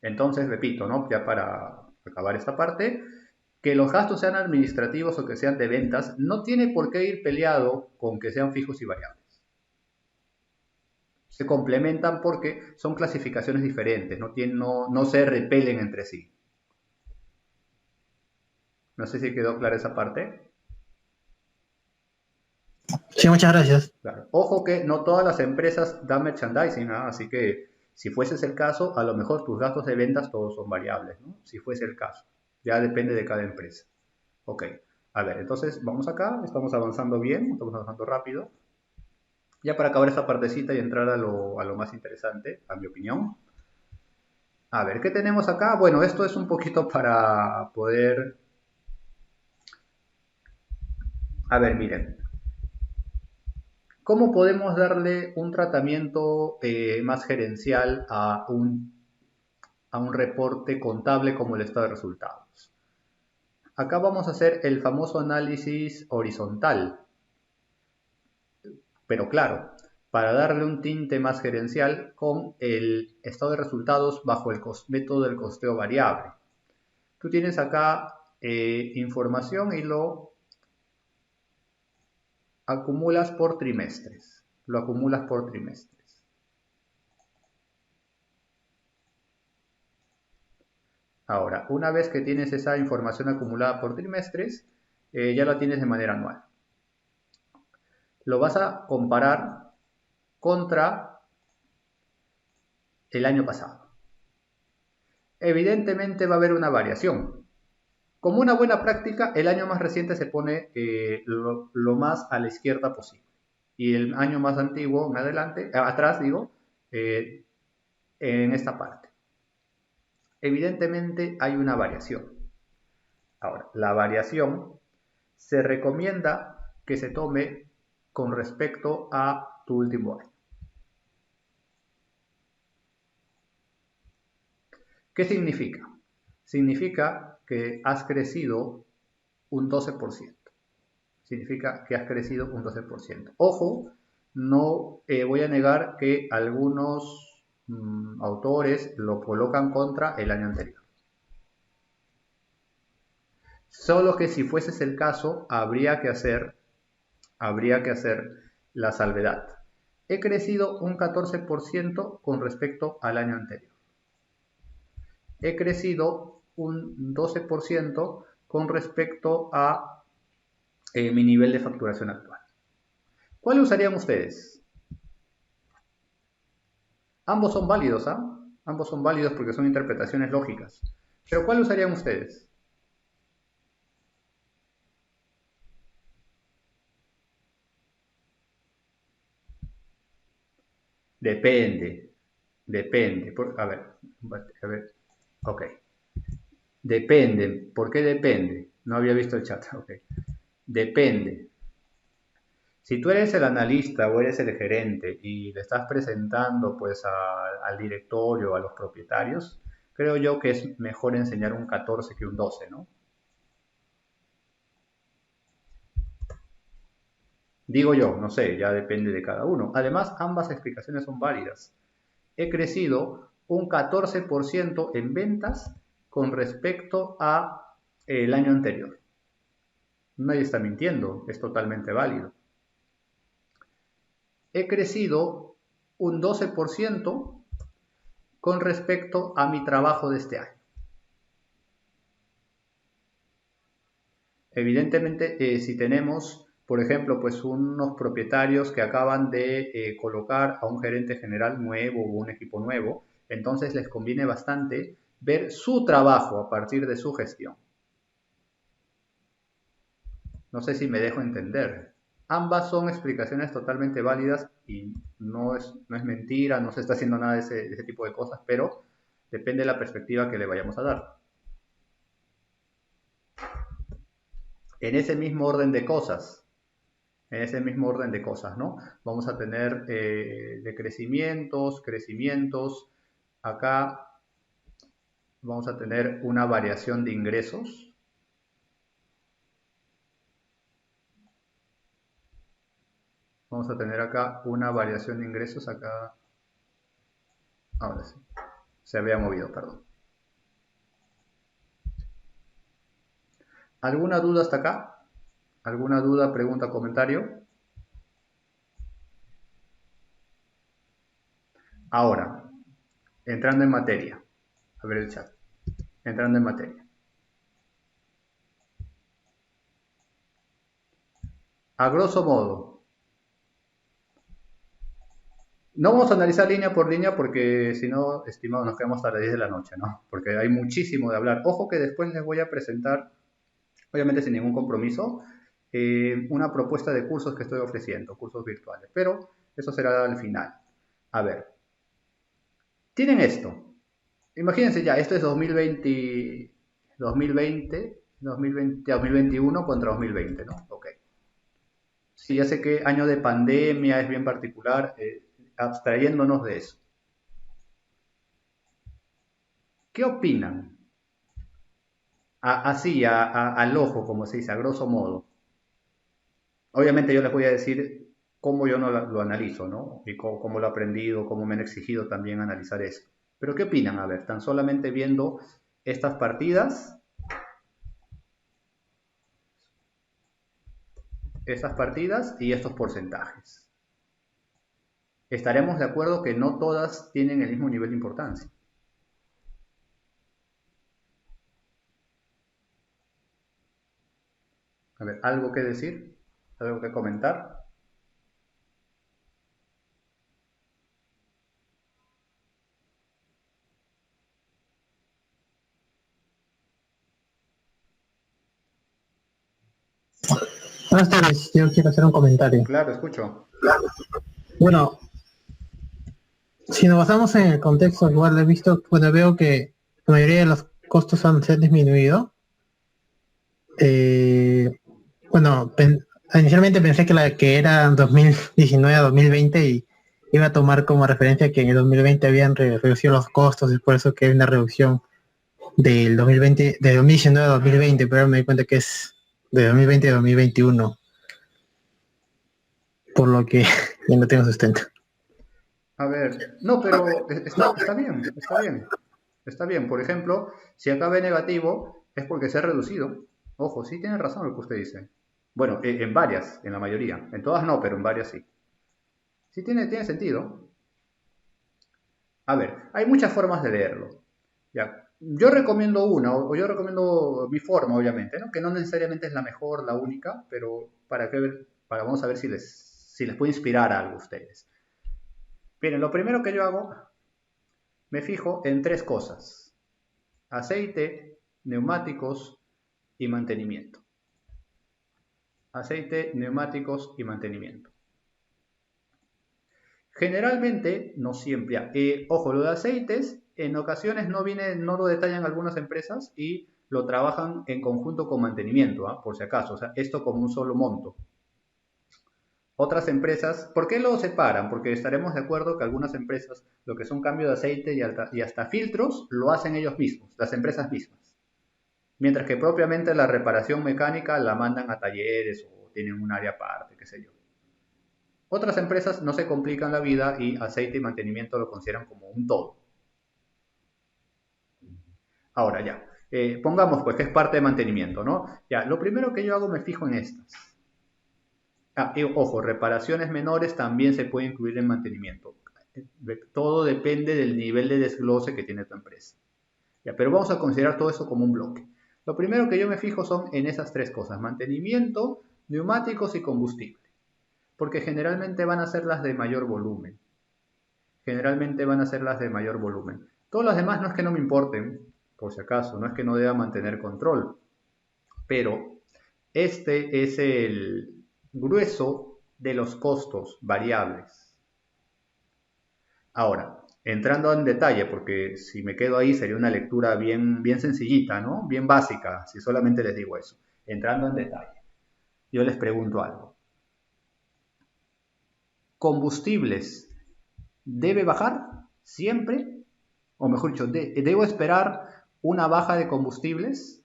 [SPEAKER 1] Entonces, repito, ¿no? Ya para acabar esta parte, que los gastos sean administrativos o que sean de ventas no tiene por qué ir peleado con que sean fijos y variables. Se complementan porque son clasificaciones diferentes, no se repelen entre sí. No sé si quedó clara esa parte.
[SPEAKER 2] Sí, muchas gracias.
[SPEAKER 1] Claro. Ojo que no todas las empresas dan merchandising, ¿eh? Así que Si fuese el caso, a lo mejor tus gastos de ventas todos son variables, ¿no? Si fuese el caso. Ya depende de cada empresa. Ok, a ver, entonces vamos acá, estamos avanzando bien, estamos avanzando rápido. Ya para acabar esta partecita y entrar a lo más interesante, a mi opinión. A ver, ¿qué tenemos acá? Bueno, esto es un poquito para poder... A ver, miren. ¿Cómo podemos darle un tratamiento más gerencial a un reporte contable como el estado de resultados? Acá vamos a hacer el famoso análisis horizontal. Pero claro, para darle un tinte más gerencial con el estado de resultados bajo el método del costeo variable. Tú tienes acá información y lo acumulas por trimestres. Lo acumulas por trimestres. Ahora, una vez que tienes esa información acumulada por trimestres, ya la tienes de manera anual. Lo vas a comparar contra el año pasado. Evidentemente va a haber una variación. Como una buena práctica, el año más reciente se pone lo más a la izquierda posible. Y el año más antiguo, en adelante, atrás digo, en esta parte. Evidentemente hay una variación. Ahora, la variación se recomienda que se tome con respecto a tu último año. ¿Qué significa? Significa que has crecido un 12%. Significa que has crecido un 12%. Ojo, no voy a negar que algunos autores lo colocan contra el año anterior. Solo que si fuese el caso, habría que hacer la salvedad. He crecido un 14% con respecto al año anterior. He crecido un 12% con respecto a mi nivel de facturación actual. ¿Cuál usarían ustedes? Ambos son válidos, ¿ah? Ambos son válidos porque son interpretaciones lógicas. Pero ¿cuál usarían ustedes? Depende. Depende. A ver. Ok. Depende. ¿Por qué depende? No había visto el chat. Ok. Depende. Si tú eres el analista o eres el gerente y le estás presentando pues al directorio, a los propietarios, creo yo que es mejor enseñar un 14 que un 12, ¿no? Digo yo, no sé, ya depende de cada uno. Además, ambas explicaciones son válidas. He crecido un 14% en ventas con respecto a el año anterior. Nadie está mintiendo, es totalmente válido. He crecido un 12% con respecto a mi trabajo de este año. Evidentemente, si tenemos, por ejemplo, pues unos propietarios que acaban de colocar a un gerente general nuevo o un equipo nuevo, entonces les conviene bastante ver su trabajo a partir de su gestión. No sé si me dejo entender. Ambas son explicaciones totalmente válidas y no es mentira, no se está haciendo nada de ese tipo de cosas, pero depende de la perspectiva que le vayamos a dar. En ese mismo orden de cosas, ¿no? Vamos a tener de crecimientos. Acá vamos a tener una variación de ingresos. Vamos a tener acá una variación de ingresos. Acá, ahora sí, se había movido, perdón. ¿Alguna duda hasta acá? ¿Alguna duda, pregunta, comentario? Ahora, entrando en materia. A ver el chat. Entrando en materia. A grosso modo, No vamos a analizar línea por línea porque si no, estimado, nos quedamos hasta las 10 de la noche, ¿no? Porque hay muchísimo de hablar. Ojo que después les voy a presentar, obviamente sin ningún compromiso, una propuesta de cursos que estoy ofreciendo, cursos virtuales, pero eso será al final. A ver, tienen esto. Imagínense ya, esto es 2020, 2020, 2020, 2021 contra 2020, ¿no? Ok. Sí, ya sé que año de pandemia es bien particular, abstrayéndonos de eso. ¿Qué opinan? Así, al ojo, como se dice, a grosso modo. Obviamente yo les voy a decir cómo yo no lo analizo, ¿no? Y cómo lo he aprendido, cómo me han exigido también analizar eso. Pero ¿qué opinan? A ver, tan solamente viendo estas partidas y estos porcentajes. Estaremos de acuerdo que no todas tienen el mismo nivel de importancia. A ver, ¿algo que decir? ¿Algo que comentar?
[SPEAKER 2] Buenas tardes, yo quiero hacer un comentario.
[SPEAKER 1] Claro, escucho.
[SPEAKER 2] Bueno, si nos basamos en el contexto igual he visto, bueno, veo que la mayoría de los costos se han disminuido. Eh, bueno, inicialmente pensé que la que era 2019 a 2020 y iba a tomar como referencia que en el 2020 habían reducido los costos y por eso que hay una reducción del 2020, de 2019 a 2020, pero me di cuenta que es de 2020 a 2021, por lo que ya no tengo sustento.
[SPEAKER 1] A ver, no, pero está bien, está bien. Está bien. Por ejemplo, si acá ve negativo, es porque se ha reducido. Ojo, sí tiene razón lo que usted dice. Bueno, en varias, en la mayoría. En todas no, pero en varias sí. Sí tiene sentido. A ver, hay muchas formas de leerlo. Ya. Yo recomiendo una, o yo recomiendo mi forma, obviamente, ¿no? Que no necesariamente es la mejor, la única, pero vamos a ver si les puede inspirar algo a ustedes. Miren, lo primero que yo hago, me fijo en tres cosas: aceite, neumáticos y mantenimiento. Aceite, neumáticos y mantenimiento. Generalmente, no siempre. Ojo, lo de aceites en ocasiones no lo detallan algunas empresas y lo trabajan en conjunto con mantenimiento, por si acaso. O sea, esto como un solo monto. Otras empresas, ¿por qué lo separan? Porque estaremos de acuerdo que algunas empresas, lo que son cambio de aceite y hasta filtros, lo hacen ellos mismos, las empresas mismas. Mientras que propiamente la reparación mecánica la mandan a talleres o tienen un área aparte, qué sé yo. Otras empresas no se complican la vida y aceite y mantenimiento lo consideran como un todo. Ahora ya, pongamos pues que es parte de mantenimiento, ¿no? Ya, lo primero que yo hago me fijo en estas. Y ojo, reparaciones menores también se puede incluir en mantenimiento. Todo depende del nivel de desglose que tiene tu empresa. Ya, pero vamos a considerar todo eso como un bloque. Lo primero que yo me fijo son en esas tres cosas: mantenimiento, neumáticos y combustible. Porque generalmente van a ser las de mayor volumen. Generalmente van a ser las de mayor volumen. Todas las demás no es que no me importen, por si acaso, no es que no deba mantener control, pero este es el grueso de los costos variables. Ahora, entrando en detalle, porque si me quedo ahí sería una lectura bien, bien sencillita, ¿no? Bien básica, si solamente les digo eso. Entrando en detalle, yo les pregunto algo. ¿Combustibles debe bajar siempre? O mejor dicho, ¿debo esperar una baja de combustibles?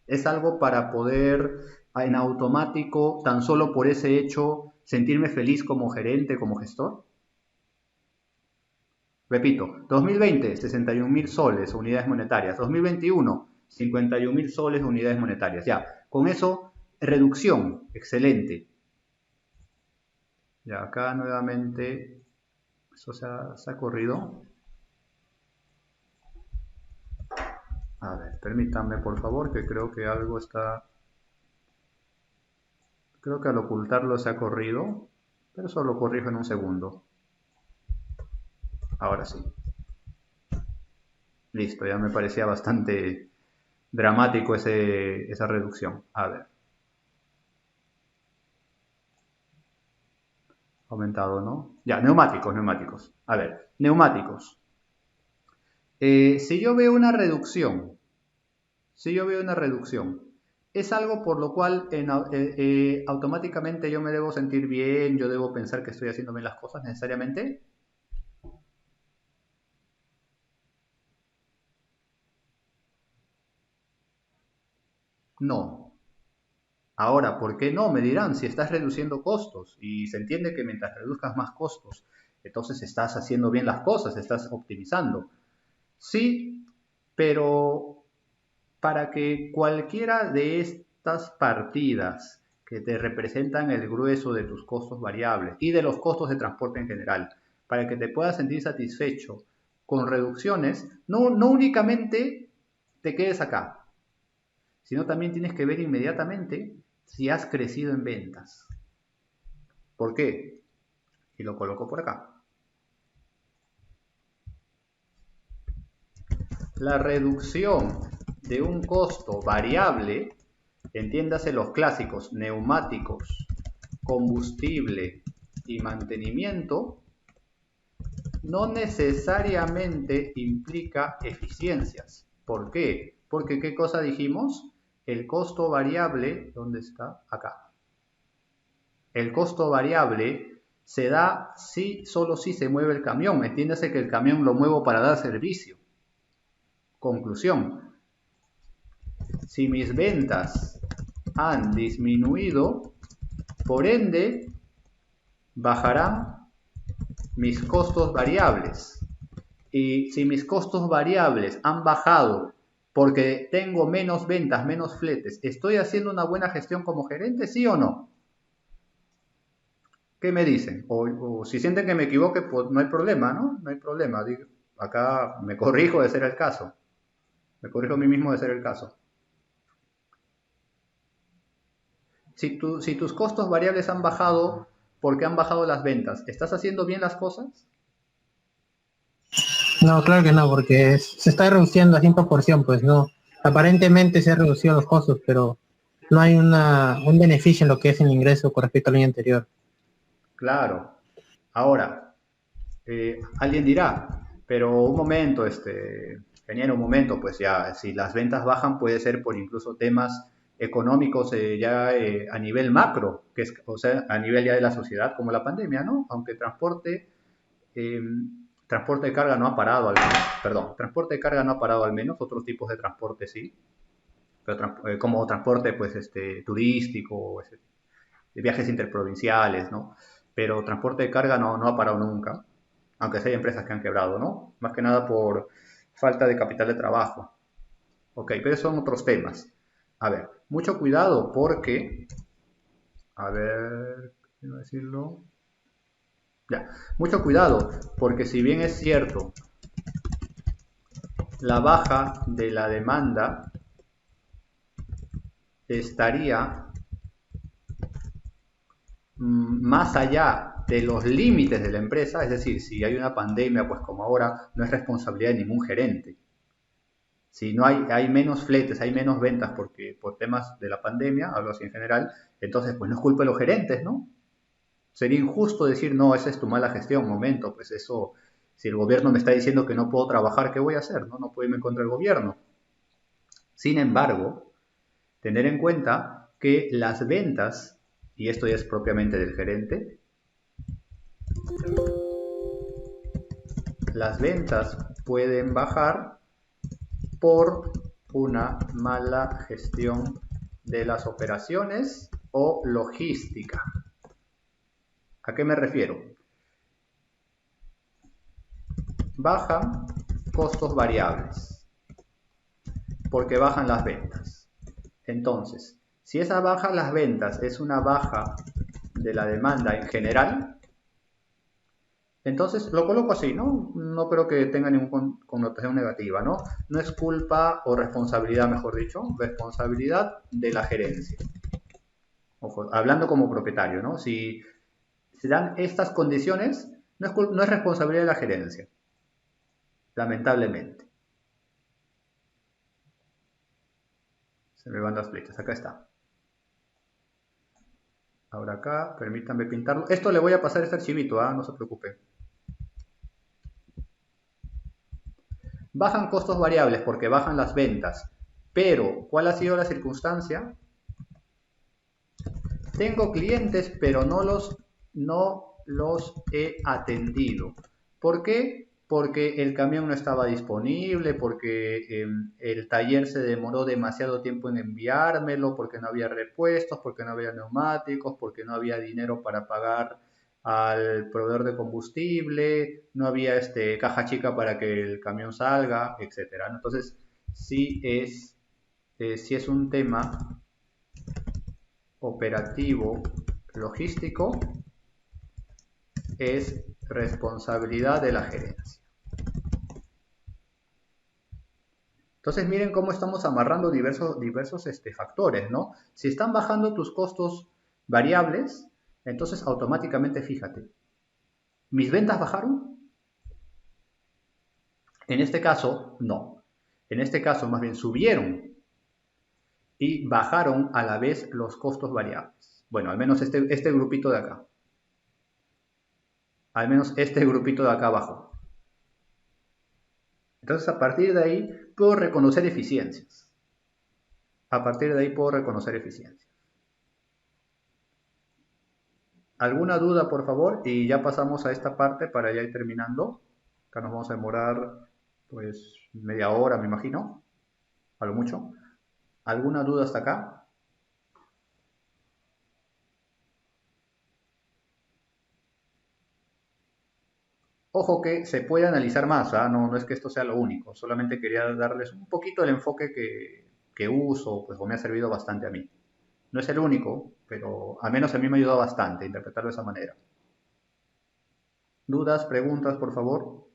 [SPEAKER 1] ¿Es algo para poder en automático, tan solo por ese hecho, sentirme feliz como gerente, como gestor? Repito, 2020, 61.000 soles unidades monetarias. 2021, 51.000 soles unidades monetarias. Ya, con eso, reducción, excelente. Ya, acá nuevamente, eso se ha corrido. A ver, permítanme por favor, que creo que algo está... Creo que al ocultarlo se ha corrido, pero eso lo corrijo en un segundo. Ahora sí. Listo, ya me parecía bastante dramático esa reducción. A ver. Aumentado, ¿no? Ya, neumáticos. A ver, neumáticos. Si yo veo una reducción, es algo por lo cual automáticamente yo me debo sentir bien, yo debo pensar que estoy haciendo bien las cosas necesariamente. No. Ahora, ¿por qué no? Me dirán, si estás reduciendo costos y se entiende que mientras reduzcas más costos, entonces estás haciendo bien las cosas, estás optimizando. Sí, pero para que cualquiera de estas partidas que te representan el grueso de tus costos variables y de los costos de transporte en general, para que te puedas sentir satisfecho con reducciones, no únicamente te quedes acá, sino también tienes que ver inmediatamente si has crecido en ventas. ¿Por qué? Y lo coloco por acá. La reducción de un costo variable, entiéndase los clásicos, neumáticos, combustible y mantenimiento, no necesariamente implica eficiencias. ¿Por qué? Porque ¿qué cosa dijimos? El costo variable, ¿dónde está? Acá. El costo variable se da solo si se mueve el camión. Entiéndase que el camión lo muevo para dar servicio. Conclusión. Si mis ventas han disminuido, por ende, bajarán mis costos variables. Y si mis costos variables han bajado porque tengo menos ventas, menos fletes, ¿estoy haciendo una buena gestión como gerente, sí o no? ¿Qué me dicen? O si sienten que me equivoque, pues no hay problema, ¿no? No hay problema. Acá me corrijo de ser el caso. Me corrijo a mí mismo de ser el caso. Si tus costos variables han bajado porque han bajado las ventas, ¿estás haciendo bien las cosas?
[SPEAKER 2] No, claro que no, porque se está reduciendo así en proporción, pues no. Aparentemente se han reducido los costos, pero no hay un beneficio en lo que es el ingreso con respecto al año anterior.
[SPEAKER 1] Claro. Ahora, alguien dirá, pero un momento, genial, un momento, pues ya, si las ventas bajan puede ser por incluso temas económicos a nivel macro, que es, o sea, a nivel ya de la sociedad, como la pandemia, ¿no? Aunque eh, transporte de carga no ha parado al menos, perdón, transporte de carga no ha parado al menos, otros tipos de transporte sí, pero como transporte pues turístico, de viajes interprovinciales, ¿no? Pero transporte de carga no ha parado nunca, aunque sí hay empresas que han quebrado, ¿no? Más que nada por falta de capital de trabajo. Ok, pero son otros temas. A ver, mucho cuidado porque, a ver, ¿cómo decirlo? Ya, mucho cuidado porque si bien es cierto, la baja de la demanda estaría más allá de los límites de la empresa, es decir, si hay una pandemia, pues como ahora, no es responsabilidad de ningún gerente. Si no hay menos fletes, hay menos ventas por temas de la pandemia, hablo así en general, entonces pues no es culpa de los gerentes, ¿no? Sería injusto decir, no, esa es tu mala gestión, momento, pues eso, si el gobierno me está diciendo que no puedo trabajar, ¿qué voy a hacer? No puedo irme contra el gobierno. Sin embargo, tener en cuenta que las ventas, y esto ya es propiamente del gerente, las ventas pueden bajar por una mala gestión de las operaciones o logística. ¿A qué me refiero? Bajan costos variables porque bajan las ventas. Entonces, si esa baja en las ventas es una baja de la demanda en general, entonces lo coloco así, ¿no? No creo que tenga ninguna connotación negativa, ¿no? No es culpa o responsabilidad, mejor dicho, responsabilidad de la gerencia. Ojo, hablando como propietario, ¿no? Si se dan estas condiciones, no es responsabilidad de la gerencia. lamentablemente. Se me van las flechas, acá está. Ahora acá, permítanme pintarlo. Esto le voy a pasar este archivito, no se preocupe. Bajan costos variables porque bajan las ventas. Pero, ¿cuál ha sido la circunstancia? Tengo clientes, pero no los he atendido. ¿Por qué? Porque el camión no estaba disponible, porque el taller se demoró demasiado tiempo en enviármelo, porque no había repuestos, porque no había neumáticos, porque no había dinero para pagar al proveedor de combustible, no había caja chica para que el camión salga, etcétera. Entonces, sí es un tema operativo logístico, es responsabilidad de la gerencia. Entonces miren cómo estamos amarrando diversos factores, ¿no? Si están bajando tus costos variables, entonces automáticamente fíjate, ¿mis ventas bajaron? En este caso, no. En este caso, más bien subieron y bajaron a la vez los costos variables. Bueno, al menos este grupito de acá. Al menos este grupito de acá abajo. Entonces, a partir de ahí, puedo reconocer eficiencias. A partir de ahí puedo reconocer eficiencias. ¿Alguna duda, por favor? Y ya pasamos a esta parte para ya ir terminando. Acá nos vamos a demorar, pues, media hora, me imagino. A lo mucho. ¿Alguna duda hasta acá? Ojo que se puede analizar más, no es que esto sea lo único. Solamente quería darles un poquito el enfoque que uso, pues, o me ha servido bastante a mí. No es el único, pero al menos a mí me ha ayudado bastante a interpretarlo de esa manera. ¿Dudas, preguntas, por favor?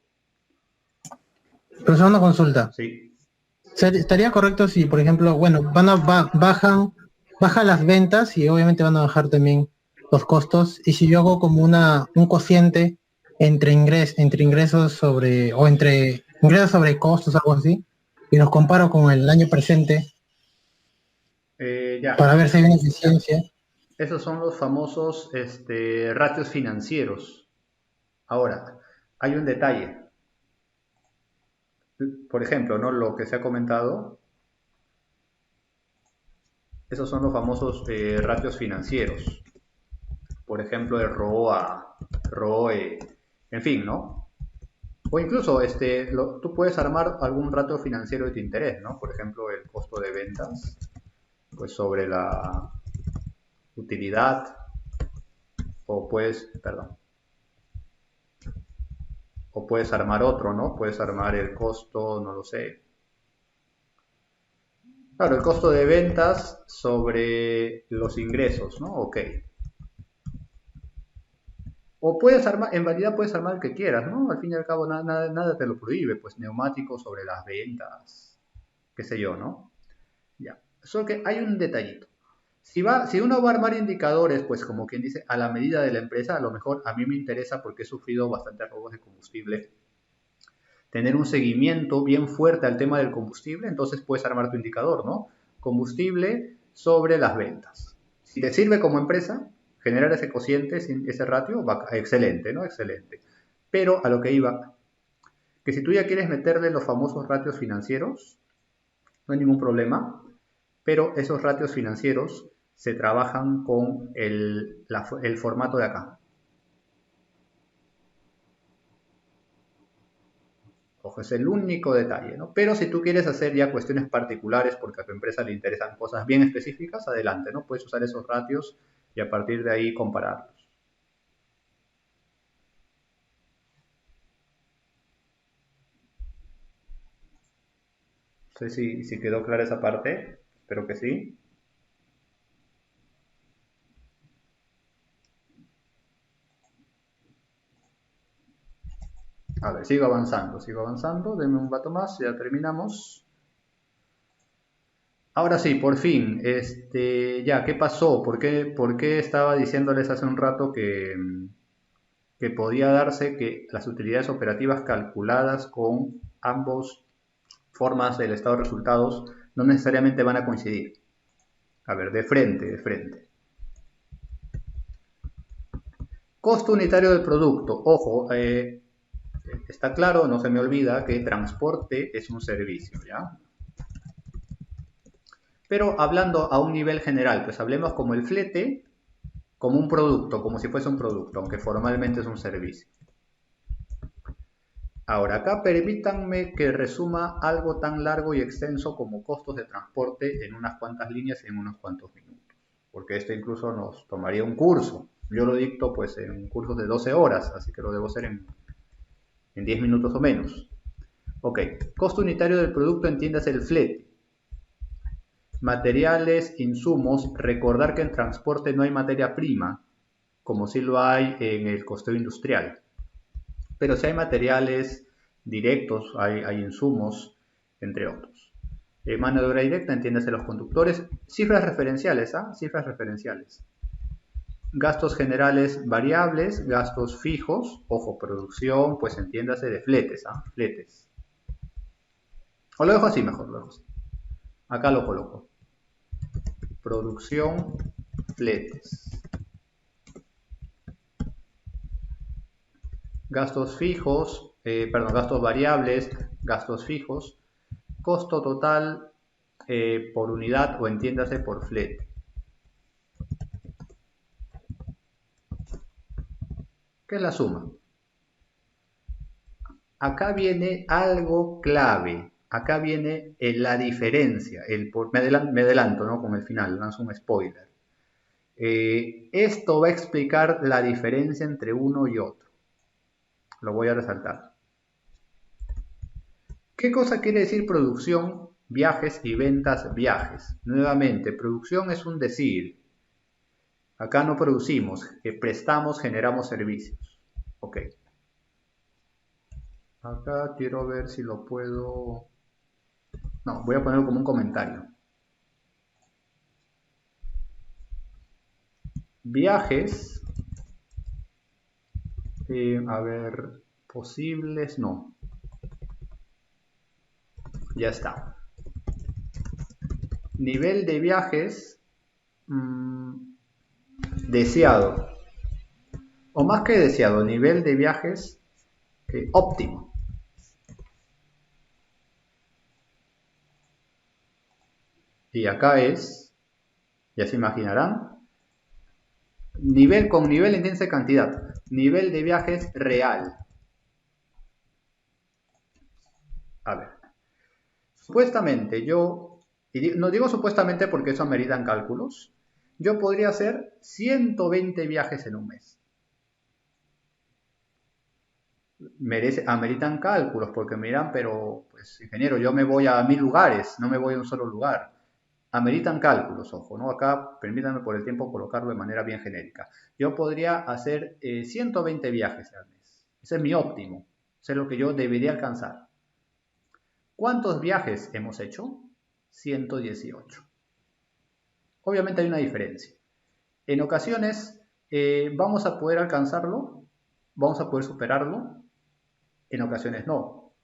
[SPEAKER 2] Profesor, una consulta.
[SPEAKER 1] Sí.
[SPEAKER 2] ¿Estaría correcto si, por ejemplo, bueno, bajan las ventas y obviamente van a bajar también los costos? Y si yo hago como un cociente entre ingresos entre ingresos sobre costos, algo así, y los comparo con el año presente
[SPEAKER 1] Ya.
[SPEAKER 2] para ver si hay una eficiencia.
[SPEAKER 1] Esos son los famosos ratios financieros. Ahora, hay un detalle. Por ejemplo, ¿no? Lo que se ha comentado, esos son los famosos ratios financieros. Por ejemplo, el ROA, ROE, en fin, ¿no? O incluso tú puedes armar algún ratio financiero de tu interés, ¿no? Por ejemplo, el costo de ventas, pues sobre la utilidad, o puedes armar otro, ¿no? Puedes armar el costo, no lo sé. Claro, el costo de ventas sobre los ingresos, ¿no? Ok. O puedes armar, en realidad puedes armar el que quieras, ¿no? Al fin y al cabo nada te lo prohíbe, pues neumáticos sobre las ventas, qué sé yo, ¿no? Ya. Solo que hay un detallito. Si uno va a armar indicadores, pues como quien dice, a la medida de la empresa, a lo mejor a mí me interesa porque he sufrido bastantes robos de combustible, tener un seguimiento bien fuerte al tema del combustible, entonces puedes armar tu indicador, ¿no? Combustible sobre las ventas. Si te sirve como empresa, generar ese cociente, ese ratio, excelente, ¿no? Excelente. Pero a lo que iba, que si tú ya quieres meterle los famosos ratios financieros, no hay ningún problema, pero esos ratios financieros se trabajan con el formato de acá. Ojo, es el único detalle, ¿no? Pero si tú quieres hacer ya cuestiones particulares porque a tu empresa le interesan cosas bien específicas, adelante, ¿no? Puedes usar esos ratios y a partir de ahí compararlos. No sé si quedó clara esa parte, espero que sí. A ver, sigo avanzando, denme un rato más, ya terminamos. Ahora sí, por fin, ya, ¿qué pasó? ¿Por qué estaba diciéndoles hace un rato que podía darse que las utilidades operativas calculadas con ambos formas del estado de resultados no necesariamente van a coincidir. A ver, de frente. Costo unitario del producto. Ojo, está claro, no se me olvida que transporte es un servicio, ¿ya? Pero hablando a un nivel general, pues hablemos como el flete, como un producto, como si fuese un producto, aunque formalmente es un servicio. Ahora, acá permítanme que resuma algo tan largo y extenso como costos de transporte en unas cuantas líneas y en unos cuantos minutos, porque esto incluso nos tomaría un curso. Yo lo dicto pues en cursos de 12 horas, así que lo debo hacer en 10 minutos o menos. Ok, costo unitario del producto, entiendas el flete. Materiales, insumos, recordar que en transporte no hay materia prima, como sí lo hay en el costeo industrial. Pero sí hay materiales directos, hay insumos, entre otros. Mano de obra directa, entiéndase los conductores. Cifras referenciales, cifras referenciales. Gastos generales variables, gastos fijos, ojo, producción, pues entiéndase de fletes, fletes. O lo dejo así mejor, lo dejo así. Acá lo coloco. Producción, fletes. Gastos fijos, gastos variables, gastos fijos. Costo total por unidad o entiéndase por flete. ¿Qué es la suma? Acá viene algo clave. Acá viene la diferencia. Me adelanto, ¿no? Con el final, lanzo un spoiler. Esto va a explicar la diferencia entre uno y otro. Lo voy a resaltar. ¿Qué cosa quiere decir producción, viajes y ventas, viajes? Nuevamente, producción es un decir. Acá no producimos, prestamos, generamos servicios. Ok. Acá quiero ver si lo puedo... No, voy a ponerlo como un comentario. Viajes. A ver, posibles, no. Ya está. Nivel de viajes deseado. O más que deseado, nivel de viajes óptimo. Y acá es, ya se imaginarán, nivel con nivel entiéndase cantidad. Nivel de viajes real. A ver. Supuestamente yo, y no digo supuestamente porque eso ameritan cálculos, yo podría hacer 120 viajes en un mes. Ameritan cálculos porque me dirán, pero pues ingeniero, yo me voy a 1000 lugares, no me voy a un solo lugar. Ameritan cálculos, ojo, ¿no? Acá permítanme por el tiempo colocarlo de manera bien genérica. Yo podría hacer 120 viajes al mes. Ese es mi óptimo. Ese es lo que yo debería alcanzar. ¿Cuántos viajes hemos hecho? 118. Obviamente hay una diferencia. En ocasiones vamos a poder alcanzarlo, vamos a poder superarlo, en ocasiones no.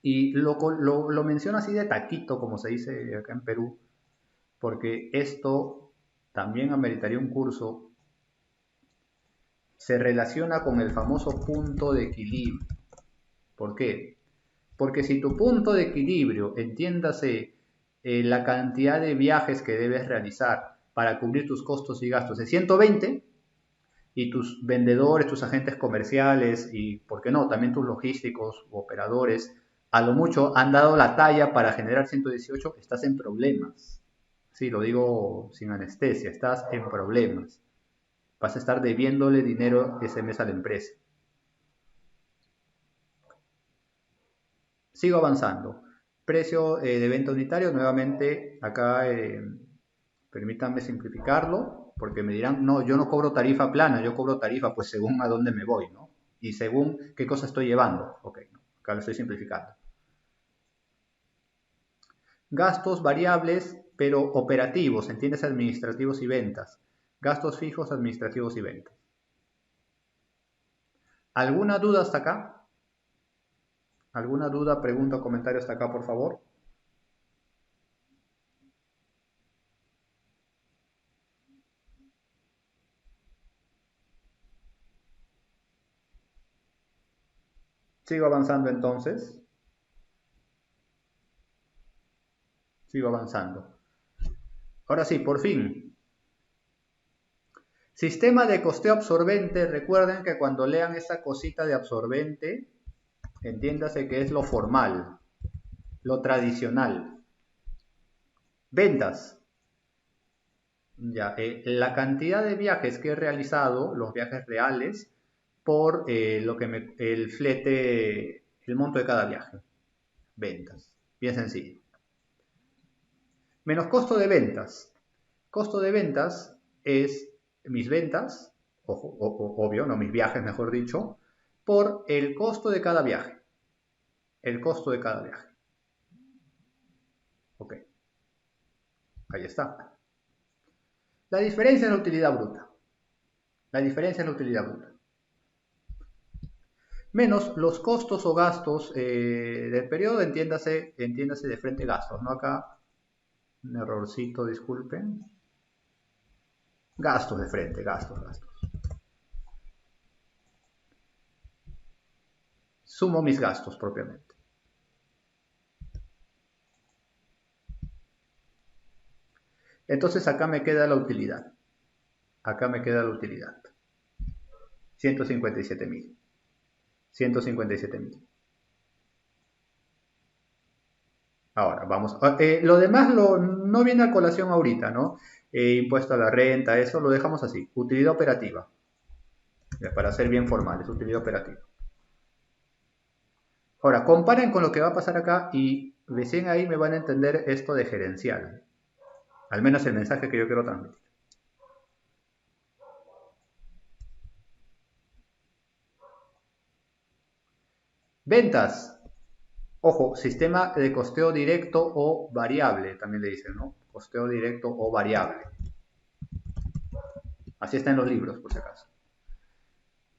[SPEAKER 1] Y lo menciono así de taquito, como se dice acá en Perú, porque esto también ameritaría un curso. Se relaciona con el famoso punto de equilibrio. ¿Por qué? Porque si tu punto de equilibrio, entiéndase la cantidad de viajes que debes realizar para cubrir tus costos y gastos de 120, y tus vendedores, tus agentes comerciales y, ¿por qué no?, también tus logísticos u operadores, a lo mucho han dado la talla para generar 118, estás en problemas. Sí, lo digo sin anestesia, estás en problemas. Vas a estar debiéndole dinero ese mes a la empresa. Sigo avanzando. Precio de venta unitario, nuevamente acá permítanme simplificarlo, porque me dirán, no, yo no cobro tarifa plana, yo cobro tarifa pues según a dónde me voy, ¿no? Y según qué cosa estoy llevando. Ok, ¿no? Acá lo estoy simplificando. Gastos variables, pero operativos, ¿entiendes? Administrativos y ventas. Gastos fijos, administrativos y ventas. ¿Alguna duda hasta acá? ¿Alguna duda, pregunta o comentario hasta acá, por favor? Sigo avanzando entonces. Sigo avanzando. Ahora sí, por fin. Sistema de costeo absorbente. Recuerden que cuando lean esta cosita de absorbente, entiéndase que es lo formal, lo tradicional. Ventas. Ya, la cantidad de viajes que he realizado, los viajes reales, por el flete, el monto de cada viaje. Ventas. Bien sencillo. Menos costo de ventas. Costo de ventas es mis ventas, ojo, obvio, no mis viajes, mejor dicho, por el costo de cada viaje. El costo de cada viaje. Ok. Ahí está. La diferencia en la utilidad bruta. La diferencia en la utilidad bruta. Menos los costos o gastos del periodo, entiéndase de frente gastos, ¿no? Acá, un errorcito, disculpen. Gastos de frente, gastos. Sumo mis gastos propiamente. Entonces acá me queda la utilidad. Acá me queda la utilidad. 157.000. 157.000. Ahora, vamos. Lo demás no viene a colación ahorita, ¿no? Impuesto a la renta, eso lo dejamos así. Utilidad operativa. Ya, para ser bien formales, utilidad operativa. Ahora, comparen con lo que va a pasar acá y recién ahí me van a entender esto de gerencial. Al menos el mensaje que yo quiero transmitir. Ventas. Ojo, sistema de costeo directo o variable, también le dicen, ¿no? Costeo directo o variable. Así está en los libros, por si acaso.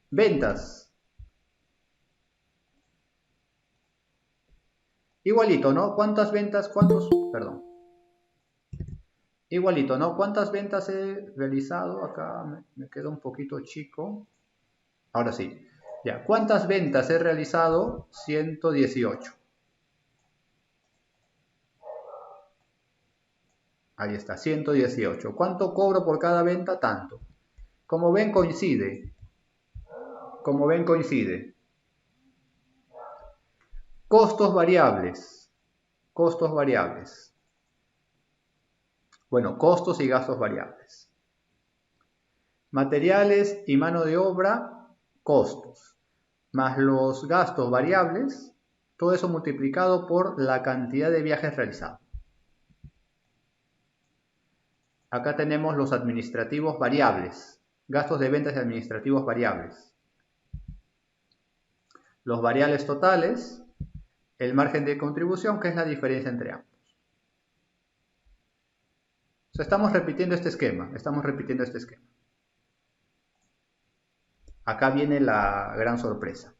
[SPEAKER 1] Ventas. Igualito, ¿no? ¿Cuántas ventas? Perdón. Igualito, ¿no? ¿Cuántas ventas he realizado? Acá me queda un poquito chico. Ahora sí. Ya, ¿cuántas ventas he realizado? 118. Ahí está, 118. ¿Cuánto cobro por cada venta? Tanto. Como ven, coincide. Como ven, coincide. Costos variables. Costos variables. Bueno, costos y gastos variables. Materiales y mano de obra, costos. Más los gastos variables, todo eso multiplicado por la cantidad de viajes realizados. Acá tenemos los administrativos variables, gastos de ventas y administrativos variables. Los variables totales, el margen de contribución, que es la diferencia entre ambos. O sea, estamos repitiendo este esquema, Acá viene la gran sorpresa.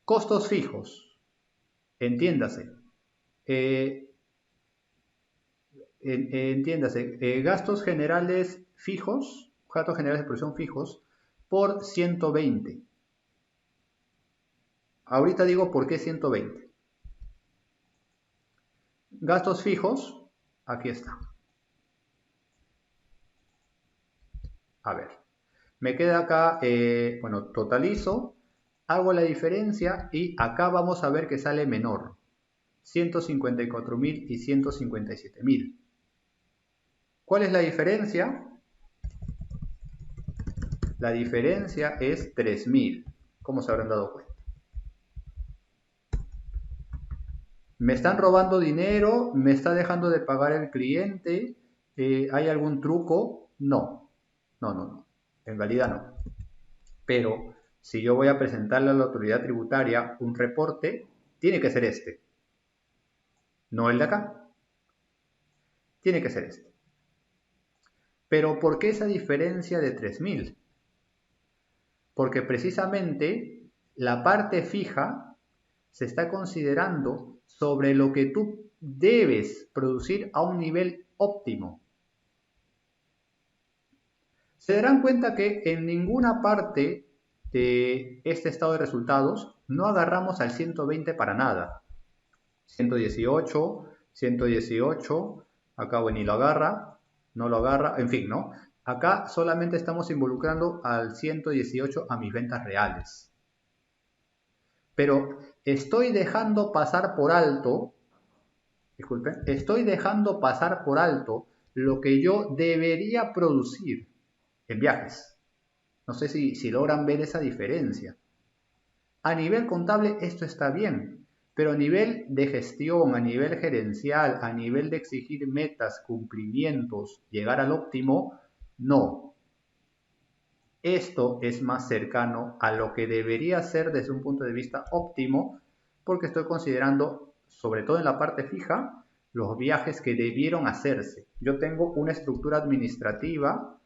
[SPEAKER 1] Costos fijos, entiéndase. Gastos generales fijos, gastos generales de producción fijos, por 120. Ahorita digo por qué 120. Gastos fijos, aquí está. A ver, me queda acá, bueno, totalizo, hago la diferencia y acá vamos a ver que sale menor. 154.000 y 157.000. ¿Cuál es la diferencia? La diferencia es 3.000. ¿Cómo se habrán dado cuenta? ¿Me están robando dinero? ¿Me está dejando de pagar el cliente? ¿Hay algún truco? No. No. En realidad no. Pero si yo voy a presentarle a la autoridad tributaria un reporte, tiene que ser este. No el de acá. Tiene que ser este. Pero ¿por qué esa diferencia de 3.000? Porque precisamente la parte fija se está considerando sobre lo que tú debes producir a un nivel óptimo. Se darán cuenta que en ninguna parte de este estado de resultados no agarramos al 120 para nada. 118, 118, acá bueno, ni lo agarra, no lo agarra, en fin, ¿no? Acá solamente estamos involucrando al 118 a mis ventas reales. Pero estoy dejando pasar por alto, disculpen, estoy dejando pasar por alto lo que yo debería producir en viajes. No sé si logran ver esa diferencia. A nivel contable esto está bien, pero a nivel de gestión, a nivel gerencial, a nivel de exigir metas, cumplimientos, llegar al óptimo, no. Esto es más cercano a lo que debería ser desde un punto de vista óptimo, porque estoy considerando, sobre todo en la parte fija, los viajes que debieron hacerse. Yo tengo una estructura administrativa,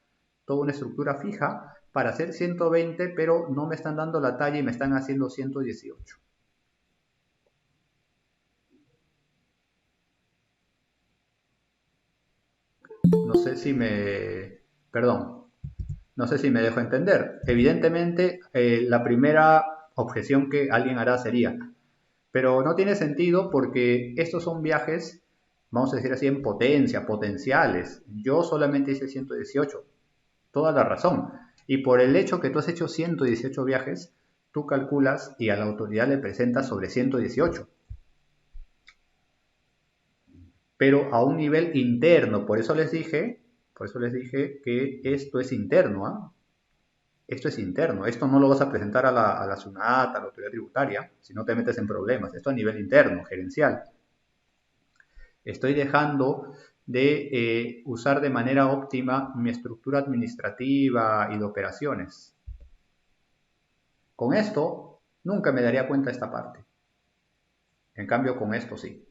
[SPEAKER 1] toda una estructura fija, para hacer 120, pero no me están dando la talla y me están haciendo 118. No sé si me... Perdón, no sé si me dejo entender. Evidentemente, la primera objeción que alguien hará sería, pero no tiene sentido porque estos son viajes, vamos a decir así, en potencia, potenciales. Yo solamente hice 118. Toda la razón. Y por el hecho que tú has hecho 118 viajes, tú calculas y a la autoridad le presentas sobre 118. Pero a un nivel interno. Por eso les dije que esto es interno. ¿Ah? Esto es interno. Esto no lo vas a presentar a la SUNAT, a la autoridad tributaria, si no te metes en problemas. Esto a nivel interno, gerencial. Estoy dejando de usar de manera óptima mi estructura administrativa y de operaciones. Con esto, nunca me daría cuenta de esta parte. En cambio, con esto sí.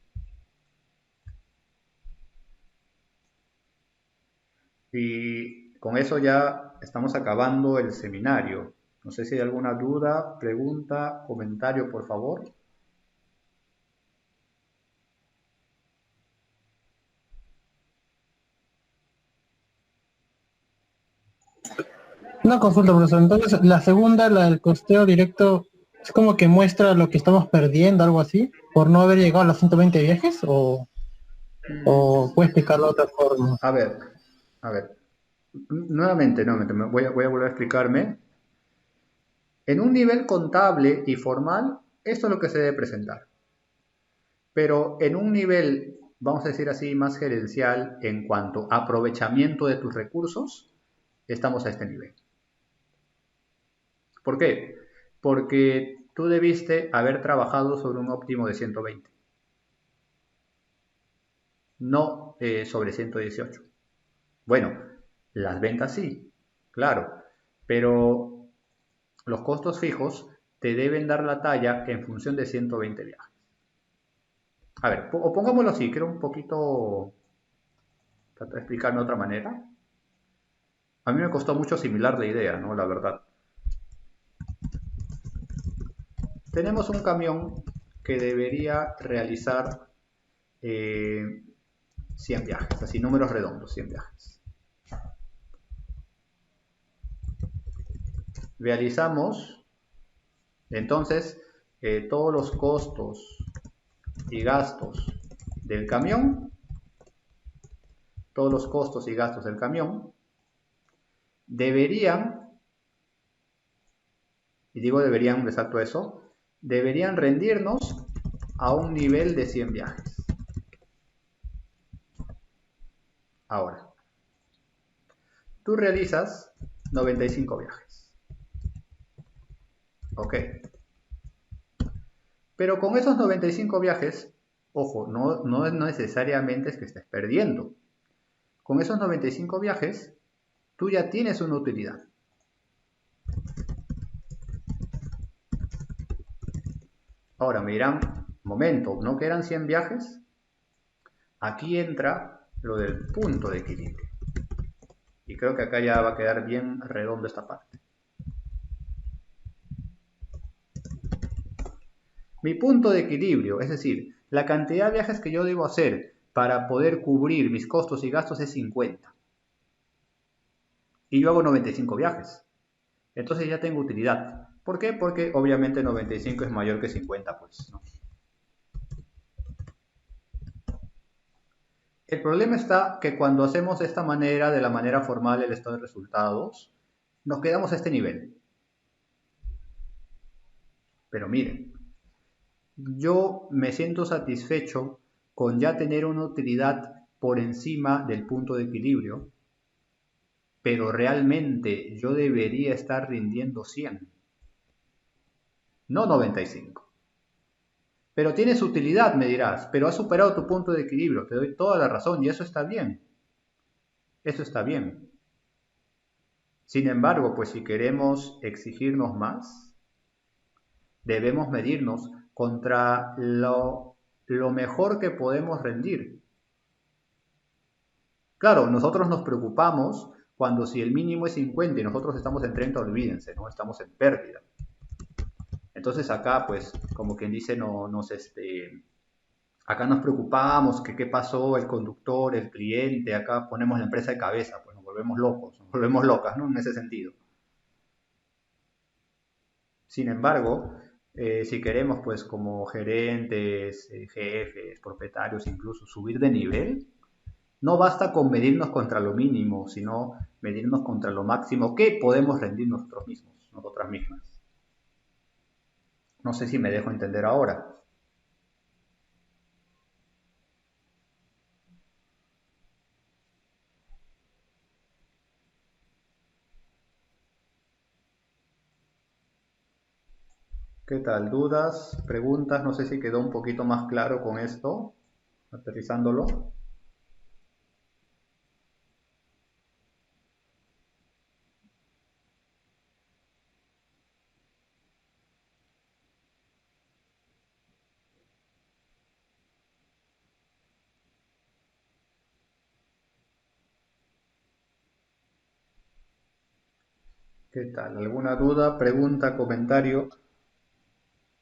[SPEAKER 1] Y con eso ya estamos acabando el seminario. No sé si hay alguna duda, pregunta, comentario, por favor.
[SPEAKER 2] Una consulta, profesor. Entonces, la segunda, la del costeo directo, es como que muestra lo que estamos perdiendo, algo así, por no haber llegado a los 120 viajes, o puede explicarlo de otra forma.
[SPEAKER 1] A ver. Nuevamente, voy a volver a explicarme. En un nivel contable y formal, esto es lo que se debe presentar. Pero en un nivel, vamos a decir así, más gerencial en cuanto a aprovechamiento de tus recursos, estamos a este nivel. ¿Por qué? Porque tú debiste haber trabajado sobre un óptimo de 120, no sobre 118. Bueno, las ventas sí, claro, pero los costos fijos te deben dar la talla en función de 120 viajes. A ver, o pongámoslo así, quiero un poquito tratar de explicarme de otra manera. A mí me costó mucho asimilar la idea, ¿no? La verdad. Tenemos un camión que debería realizar 100 viajes, así números redondos, 100 viajes. Realizamos entonces todos los costos y gastos del camión, deberían, y digo deberían, resalto eso, deberían rendirnos a un nivel de 100 viajes. Ahora, tú realizas 95 viajes. Ok. Pero con esos 95 viajes, ojo, no necesariamente es que estés perdiendo. Con esos 95 viajes, tú ya tienes una utilidad. Ahora me dirán, momento, ¿no que eran 100 viajes? Aquí entra lo del punto de equilibrio. Y creo que acá ya va a quedar bien redondo esta parte. Mi punto de equilibrio, es decir, la cantidad de viajes que yo debo hacer para poder cubrir mis costos y gastos es 50. Y yo hago 95 viajes. Entonces ya tengo utilidad. ¿Por qué? Porque obviamente 95 es mayor que 50, pues, ¿no? El problema está que cuando hacemos de esta manera, de la manera formal, el estado de resultados, nos quedamos a este nivel. Pero miren, yo me siento satisfecho con ya tener una utilidad por encima del punto de equilibrio, pero realmente yo debería estar rindiendo 100, no 95. Pero tienes utilidad, me dirás, pero has superado tu punto de equilibrio, te doy toda la razón y eso está bien, eso está bien. Sin embargo, pues si queremos exigirnos más, debemos medirnos contra lo mejor que podemos rendir. Claro, nosotros nos preocupamos cuando si el mínimo es 50 y nosotros estamos en 30, olvídense, ¿no? Estamos en pérdida. Entonces acá, pues, como quien dice, acá nos preocupamos que qué pasó el conductor, el cliente, acá ponemos la empresa de cabeza, pues nos volvemos locos, nos volvemos locas, ¿no? En ese sentido. Sin embargo, si queremos, pues, como gerentes, jefes, propietarios, incluso subir de nivel, no basta con medirnos contra lo mínimo, sino medirnos contra lo máximo que podemos rendir nosotros mismos, nosotras mismas. No sé si me dejo entender ahora. ¿Qué tal? ¿Dudas? ¿Preguntas? No sé si quedó un poquito más claro con esto, aterrizándolo. ¿Qué tal? ¿Alguna duda, pregunta, comentario?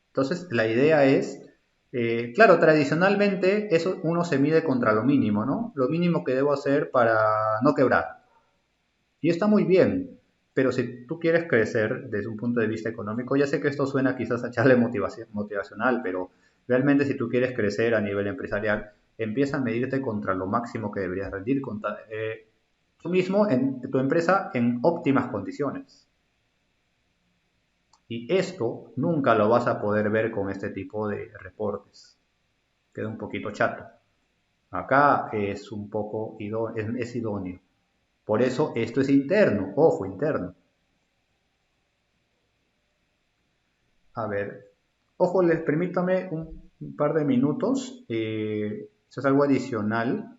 [SPEAKER 1] Entonces, la idea es, claro, tradicionalmente eso uno se mide contra lo mínimo, ¿no? Lo mínimo que debo hacer para no quebrar. Y está muy bien, pero si tú quieres crecer desde un punto de vista económico, ya sé que esto suena quizás a charla motivacional, pero realmente si tú quieres crecer a nivel empresarial, empieza a medirte contra lo máximo que deberías rendir, tú mismo en tu empresa en óptimas condiciones. Y esto nunca lo vas a poder ver con este tipo de reportes. Queda un poquito chato. Acá es un poco es idóneo. Por eso esto es interno, ojo, interno. A ver, ojo, les permítame un par de minutos. Eso es algo adicional.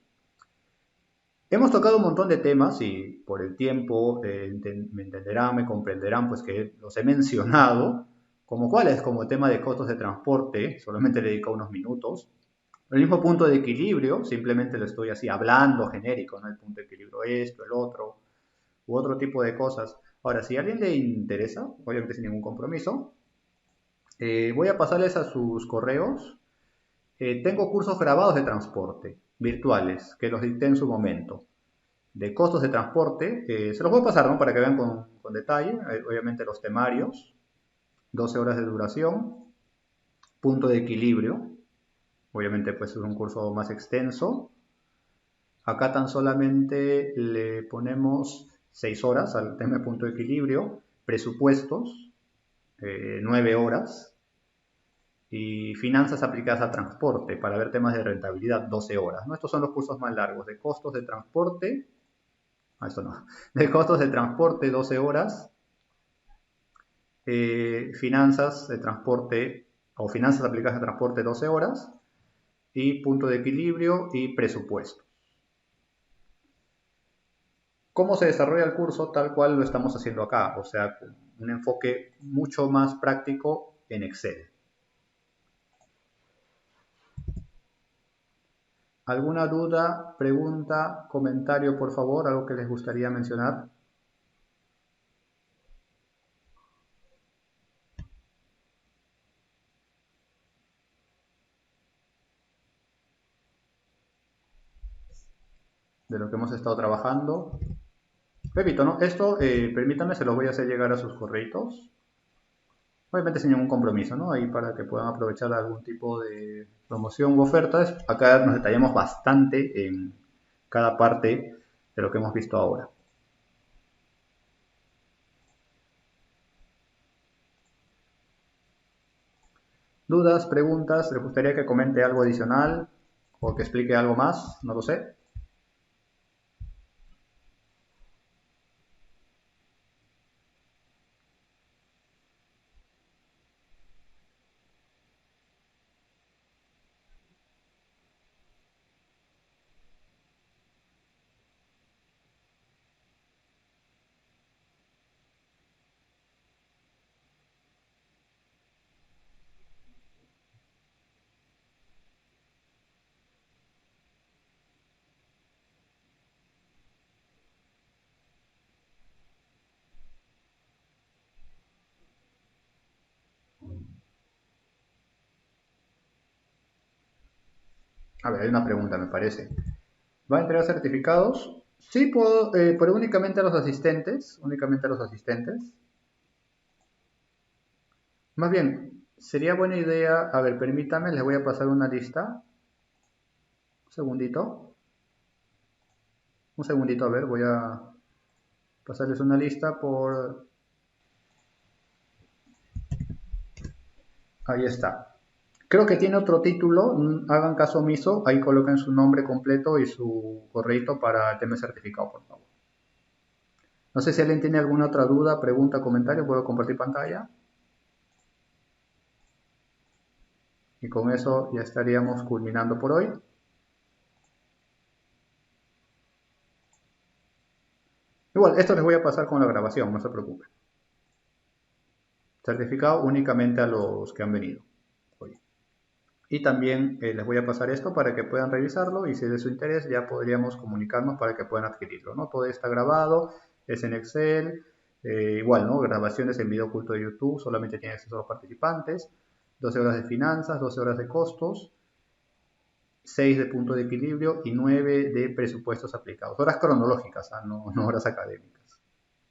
[SPEAKER 1] Hemos tocado un montón de temas y por el tiempo me entenderán, me comprenderán, pues que los he mencionado, como cuáles, como el tema de costos de transporte, solamente le dedico unos minutos. El mismo punto de equilibrio, simplemente lo estoy así hablando genérico, ¿no? El punto de equilibrio esto, el otro, u otro tipo de cosas. Ahora, si a alguien le interesa, obviamente sin ningún compromiso, voy a pasarles a sus correos. Tengo cursos grabados de transporte, virtuales, que los dicté en su momento. De costos de transporte, se los voy a pasar, ¿no? Para que vean con detalle, obviamente los temarios, 12 horas de duración, punto de equilibrio, obviamente pues es un curso más extenso. Acá tan solamente le ponemos 6 horas al tema de punto de equilibrio, presupuestos, 9 horas, y finanzas aplicadas a transporte para ver temas de rentabilidad, 12 horas. ¿No? Estos son los cursos más largos, de costos de transporte, esto no, de costos de transporte, 12 horas, finanzas de transporte o finanzas aplicadas a transporte, 12 horas, y punto de equilibrio y presupuesto. ¿Cómo se desarrolla el curso? Tal cual lo estamos haciendo acá, o sea, un enfoque mucho más práctico en Excel. ¿Alguna duda, pregunta, comentario, por favor? ¿Algo que les gustaría mencionar? de lo que hemos estado trabajando. Repito, ¿no? Esto, permítanme, se los voy a hacer llegar a sus correitos. Obviamente sin ningún compromiso, ¿no? Ahí para que puedan aprovechar algún tipo de promoción u ofertas. Acá nos detallamos bastante en cada parte de lo que hemos visto ahora. ¿Dudas, preguntas? ¿Les gustaría que comente algo adicional o que explique algo más? No lo sé. A ver, hay una pregunta, me parece. ¿Va a entregar certificados? Sí, puedo, pero únicamente a los asistentes. Únicamente a los asistentes. Más bien, sería buena idea. A ver, permítame, les voy a pasar una lista. Un segundito. Un segundito, a ver, voy a pasarles una lista por... Ahí está. Creo que tiene otro título, hagan caso omiso, ahí coloquen su nombre completo y su correo para el tema de certificado, por favor. No sé si alguien tiene alguna otra duda, pregunta, comentario, puedo compartir pantalla. Y con eso ya estaríamos culminando por hoy. Igual, esto les voy a pasar con la grabación, no se preocupen. Certificado únicamente a los que han venido hoy. Y también les voy a pasar esto para que puedan revisarlo y si es de su interés ya podríamos comunicarnos para que puedan adquirirlo, ¿no? Todo está grabado, es en Excel, igual, ¿no? Grabaciones en video oculto de YouTube, solamente tienen acceso a los participantes, 12 horas de finanzas, 12 horas de costos, 6 de punto de equilibrio y 9 de presupuestos aplicados. Horas cronológicas, no horas académicas.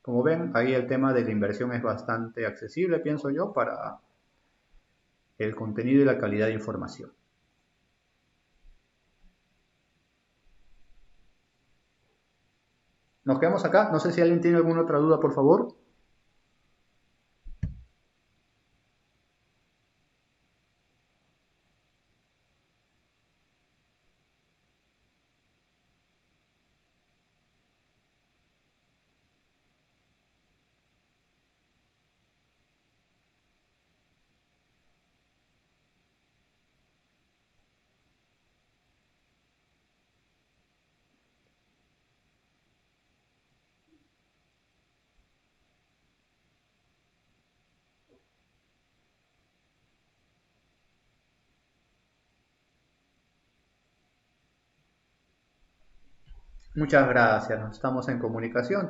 [SPEAKER 1] Como ven, ahí el tema de la inversión es bastante accesible, pienso yo, para el contenido y la calidad de información. Nos quedamos acá. No sé si alguien tiene alguna otra duda, por favor. Muchas gracias. Estamos en comunicación.